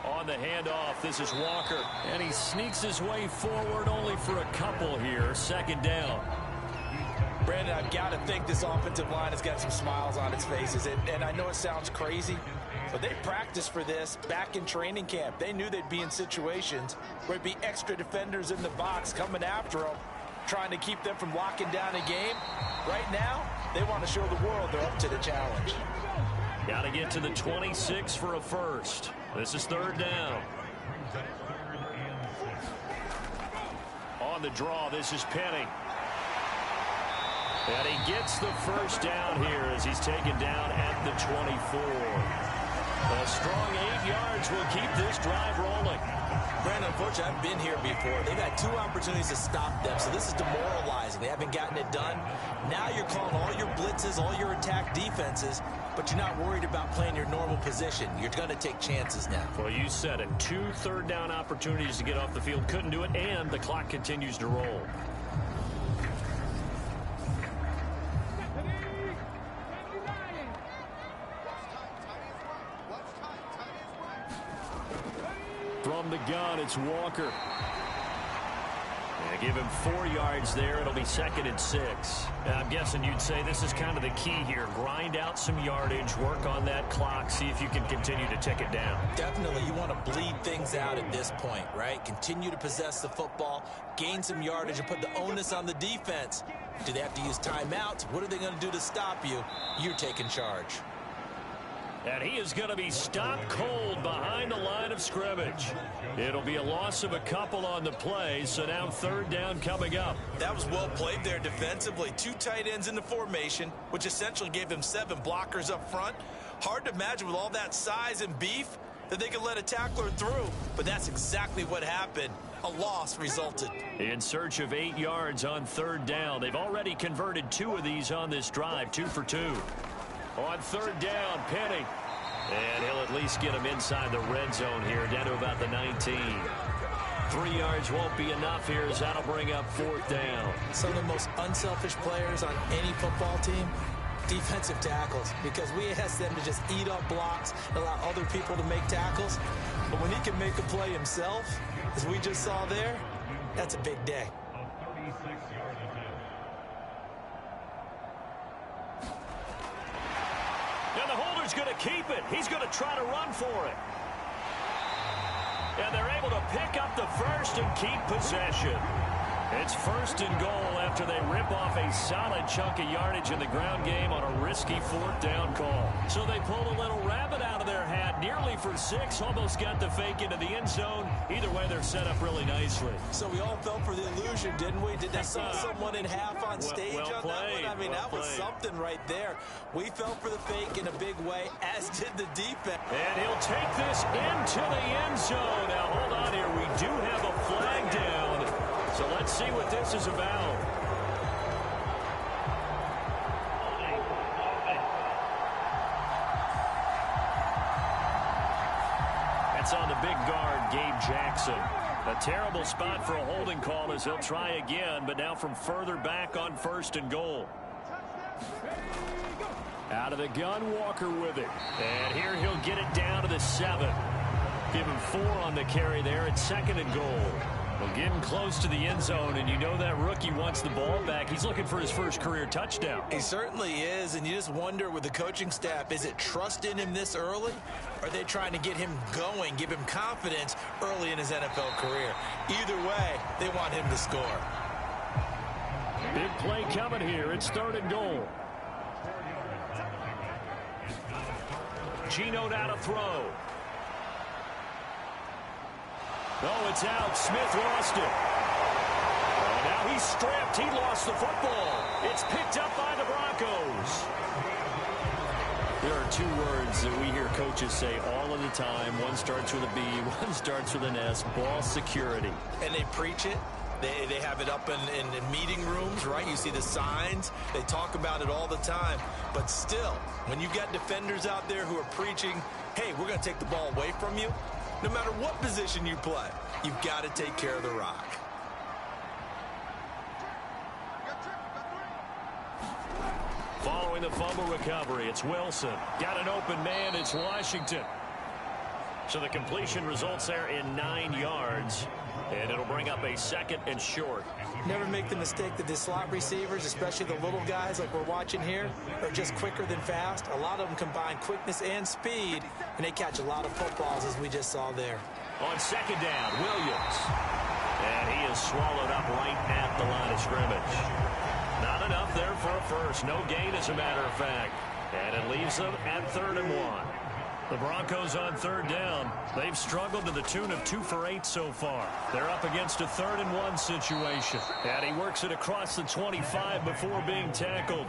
On the handoff, this is Walker. And he sneaks his way forward only for a couple here. 2nd down.
Brandon, I've got to think this offensive line has got some smiles on its faces. And I know it sounds crazy, but they practiced for this back in training camp. They knew they'd be in situations where there'd be extra defenders in the box coming after them, trying to keep them from locking down a game. Right now, they want to show the world they're up to the challenge.
Got to get to the 26 for a first. This is 3rd down. On the draw, this is Penny. And he gets the first down here as he's taken down at the 24. A strong 8 yards will keep this drive rolling.
Brandon, unfortunately, I've been here before. They've had 2 opportunities to stop them, so this is demoralizing. They haven't gotten it done. Now you're calling all your blitzes, all your attack defenses, but you're not worried about playing your normal position. You're going to take chances now.
Well, you said it. 2 third down opportunities to get off the field. Couldn't do it, and the clock continues to roll. From the gun, it's Walker. And give him 4 yards there. It'll be 2nd and 6. Now, I'm guessing you'd say this is kind of the key here. Grind out some yardage, work on that clock, see if you can continue to tick it down.
Definitely, you want to bleed things out at this point, right? Continue to possess the football, gain some yardage, and put the onus on the defense. Do they have to use timeouts? What are they going to do to stop you? You're taking charge.
And he is going to be stopped cold behind the line of scrimmage. It'll be a loss of a couple on the play, so now 3rd down coming up.
That was well played there defensively. 2 tight ends in the formation, which essentially gave them 7 blockers up front. Hard to imagine with all that size and beef that they could let a tackler through, but that's exactly what happened. A loss resulted.
In search of 8 yards on 3rd down. They've already converted 2 of these on this drive, 2 for 2. On 3rd down, Penny. And he'll at least get him inside the red zone here, down to about the 19. 3 yards won't be enough here as that'll bring up 4th down.
Some of the most unselfish players on any football team, defensive tackles, because we ask them to just eat up blocks, allow other people to make tackles. But when he can make a play himself, as we just saw there, that's a big day.
Now the holder's going to keep it. He's going to try to run for it. And they're able to pick up the first and keep possession. It's 1st and goal after they rip off a solid chunk of yardage in the ground game on a risky 4th down call. So they pulled a little rabbit out of their hat, nearly for 6, almost got the fake into the end zone. Either way, they're set up really nicely.
So we all fell for the illusion, didn't we? Did they saw someone in half on stage on
played,
that one? I mean, that was something right there. We fell for the fake in a big way, as did the defense.
And he'll take this into the end zone. Now, hold on here. We do have a flag down. So let's see what this is about. That's on the big guard, Gabe Jackson. A terrible spot for a holding call as he'll try again, but now from further back on 1st and goal. Out of the gun, Walker with it. And here he'll get it down to the 7. Give him 4 on the carry there at 2nd and goal. Well, getting close to the end zone, and you know that rookie wants the ball back. He's looking for his first career touchdown.
He certainly is, and you just wonder with the coaching staff, is it trust in him this early? Or are they trying to get him going, give him confidence early in his NFL career? Either way, they want him to score.
Big play coming here. It's 3rd and goal. Gino now to throw. Oh, it's out. Smith lost it. Oh, now he's stripped. He lost the football. It's picked up by the Broncos. two words that we hear coaches say all of the time. One starts with a B, one starts with an S, ball security.
And they preach it. They have it up in meeting rooms, right? You see the signs. They talk about it all the time. But still, when you've got defenders out there who are preaching, hey, we're going to take the ball away from you, no matter what position you play, you've got to take care of the rock.
Following the fumble recovery, it's Wilson. Got an open man, it's Washington. So the completion results there in 9 yards, and it'll bring up a second and short.
Never make the mistake that the slot receivers, especially the little guys like we're watching here, are just quicker than fast. A lot of them combine quickness and speed, and they catch a lot of footballs, as we just saw there.
On second down, Williams. And he is swallowed up right at the line of scrimmage. Not enough there for a first. No gain, as a matter of fact. And it leaves them at 3rd and 1. The Broncos on 3rd down. They've struggled to the tune of 2 for 8 so far. They're up against a 3rd and 1 situation. And he works it across the 25 before being tackled.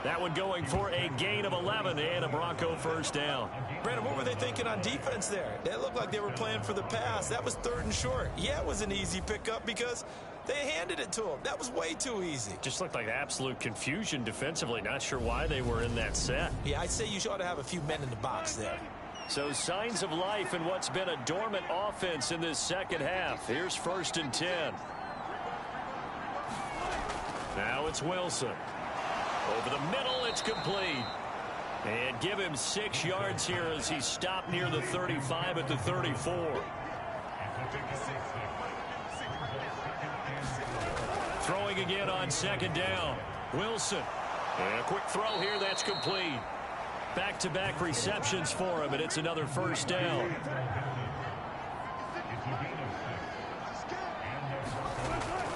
That one going for a gain of 11 and a Bronco first down.
Brandon, what were they thinking on defense there? They looked like they were playing for the pass. That was 3rd and short. Yeah, it was an easy pickup because they handed it to him. That was way too easy.
Just looked like absolute confusion defensively. Not sure why they were in that set.
Yeah, I'd say you ought to have a few men in the box there.
So signs of life in what's been a dormant offense in this second half. Here's 1st and 10. Now it's Wilson. Over the middle, it's complete. And give him 6 yards here as he stopped near the 35 at the 34. Throwing again on 2nd down. Wilson. And a quick throw here, that's complete. Back-to-back receptions for him, and it's another first down.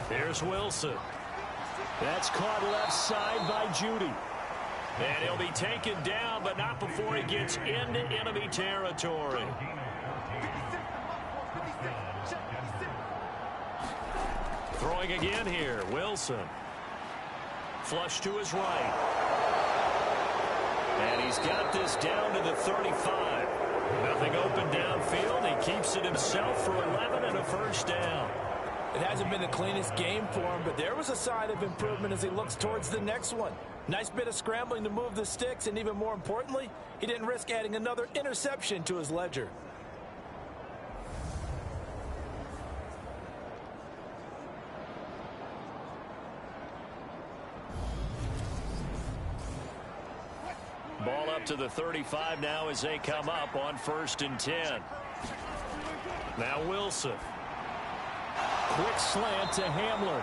Here's Wilson. That's caught left side by Judy. And he'll be taken down, but not before he gets into enemy territory. Throwing again here, Wilson. Flush to his right. And he's got this down to the 35. Nothing open downfield. He keeps it himself for 11 and a first down.
It hasn't been the cleanest game for him, but there was a sign of improvement as he looks towards the next one. Nice bit of scrambling to move the sticks, and even more importantly, he didn't risk adding another interception to his ledger.
Ball up to the 35 now as they come up on 1st and 10. Now Wilson. Quick slant to Hamler.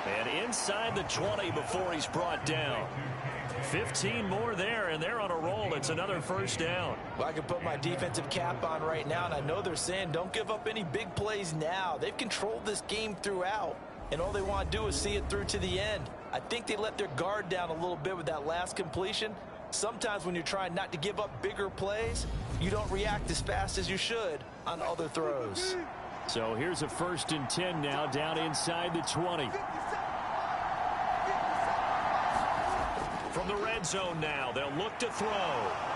And inside the 20 before he's brought down. 15 more there, and they're on a roll. It's another first down.
Well, I can put my defensive cap on right now, and I know they're saying don't give up any big plays now. They've controlled this game throughout, and all they want to do is see it through to the end. I think they let their guard down a little bit with that last completion. Sometimes when you're trying not to give up bigger plays, you don't react as fast as you should on other throws.
So here's a 1st and 10 now down inside the 20. From the red zone now, they'll look to throw.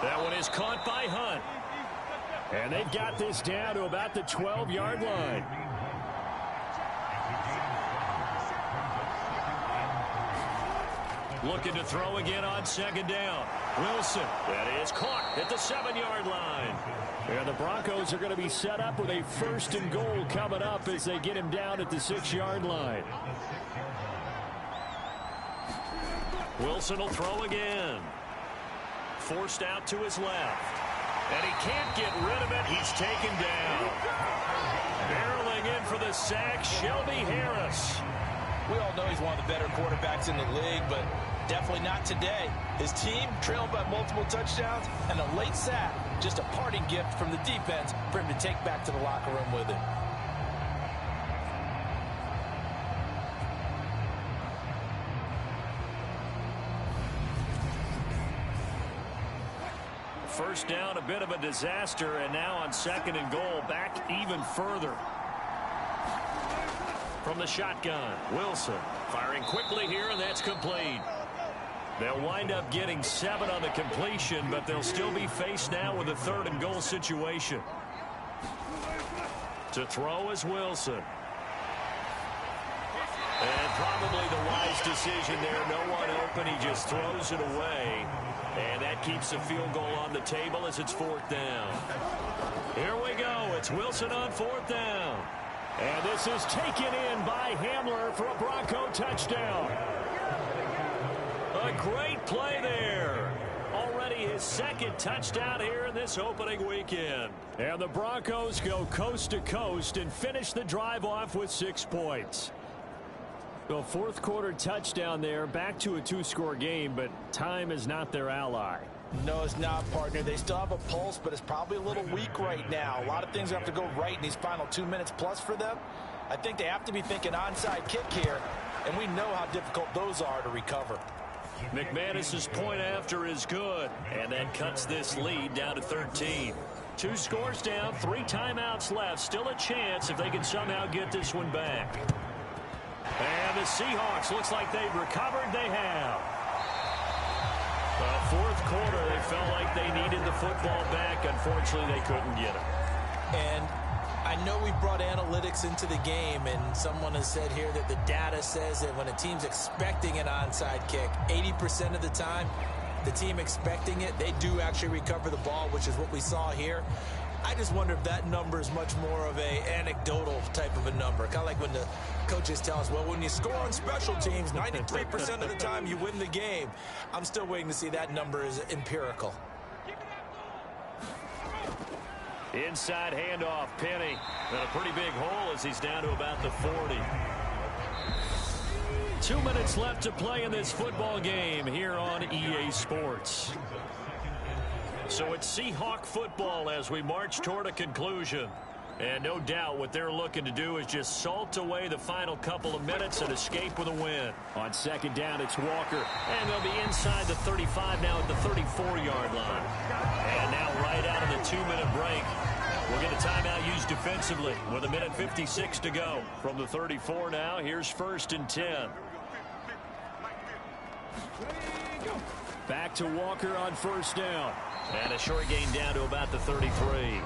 That one is caught by Hunt. And they've got this down to about the 12-yard line. Looking to throw again on 2nd down. Wilson. That is caught at the 7-yard line. And the Broncos are going to be set up with a 1st and goal coming up as they get him down at the 6-yard line. Wilson will throw again. Forced out to his left. And he can't get rid of it. He's taken down. Barreling in for the sack, Shelby Harris.
We all know he's one of the better quarterbacks in the league, but definitely not today. His team trailed by multiple touchdowns, and a late sack, just a parting gift from the defense for him to take back to the locker room with him.
First down, a bit of a disaster, and now on 2nd and goal, back even further. From the shotgun, Wilson firing quickly here, and that's complete. They'll wind up getting 7 on the completion, but they'll still be faced now with a 3rd and goal situation. To throw is Wilson. And probably the wise decision there. No one open. He just throws it away. And that keeps the field goal on the table as it's 4th down. Here we go. It's Wilson on 4th down. And this is taken in by Hamler for a Bronco touchdown. A great play there. Already his 2nd touchdown here in this opening weekend. And the Broncos go coast to coast and finish the drive off with 6 points. The 4th quarter touchdown there, back to a 2-score game, but time is not their ally.
No, it's not, partner. They still have a pulse, but it's probably a little weak right now. A lot of things have to go right in these final 2 minutes plus for them. I think they have to be thinking onside kick here, and we know how difficult those are to recover.
McManus's point after is good, and that cuts this lead down to 13. 2 scores down, 3 timeouts left. Still a chance if they can somehow get this one back. And the Seahawks, looks like they've recovered. They have. Well, 4th quarter, they felt like they needed the football back. Unfortunately, they couldn't get it.
And I know we brought analytics into the game, and someone has said here that the data says that when a team's expecting an onside kick, 80% of the time, the team expecting it, they do actually recover the ball, which is what we saw here. I just wonder if that number is much more of a anecdotal type of a number. Kind of like when the coaches tell us, well, when you score on special teams, 93% of the time you win the game. I'm still waiting to see that number is empirical.
Inside handoff, Penny. And a pretty big hole as he's down to about the 40. 2 minutes left to play in this football game here on EA Sports. So it's Seahawk football as we march toward a conclusion. And no doubt what they're looking to do is just salt away the final couple of minutes and escape with a win. On 2nd down, it's Walker. And they'll be inside the 35 now at the 34-yard line. And now right out of the 2-minute break, we'll get a timeout used defensively with 1:56 to go. From the 34 now, here's 1st and 10. Back to Walker on 1st down. And a short gain down to about the 33.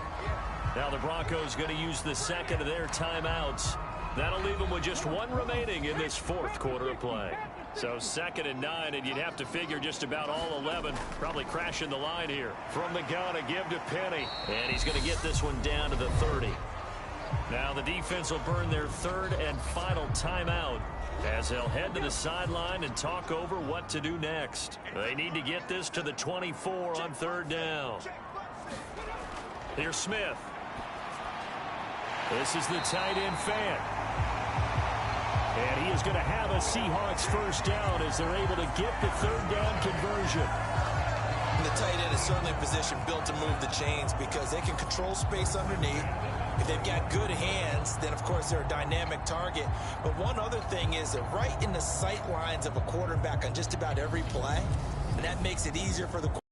Now the Broncos going to use the 2nd of their timeouts. That'll leave them with just 1 remaining in this 4th quarter of play. So 2nd and 9, and you'd have to figure just about all 11 probably crashing the line here. From the gun, a give to Penny. And he's going to get this one down to the 30. Now the defense will burn their 3rd and final timeout as they'll head to the sideline and talk over what to do next. They need to get this to the 24 on 3rd down. Here's Smith. This is the tight end Fant. And he is going to have a Seahawks 1st down as they're able to get the 3rd down conversion.
And the tight end is certainly a position built to move the chains because they can control space underneath. If they've got good hands, then, of course, they're a dynamic target. But one other thing is that right in the sight lines of a quarterback on just about every play, and that makes it easier for the quarterback.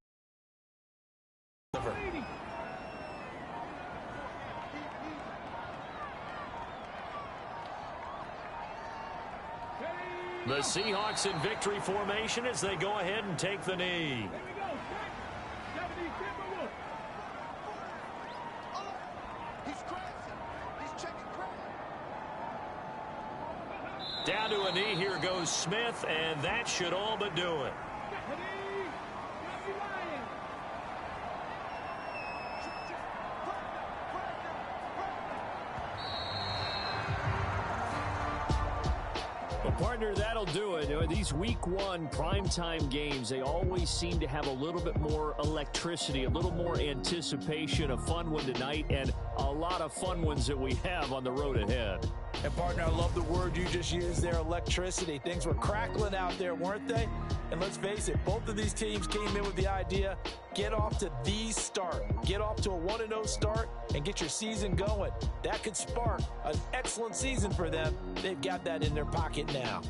The Seahawks in victory formation as they go ahead and take the knee. Down to a knee, here goes Smith, and that should all but do it.
Well, partner, that'll do it. These week 1 primetime games, they always seem to have a little bit more electricity, a little more anticipation. A fun one tonight, and a lot of fun ones that we have on the road ahead.
And, partner, I love the word you just used there, electricity. Things were crackling out there, weren't they? And let's face it, both of these teams came in with the idea, get off to the start. Get off to a 1-0 start and get your season going. That could spark an excellent season for them. They've got that in their pocket now.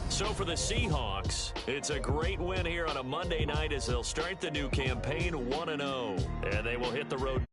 So for the Seahawks, it's a great win here on a Monday night as they'll start the new campaign 1-0. And they will hit the road.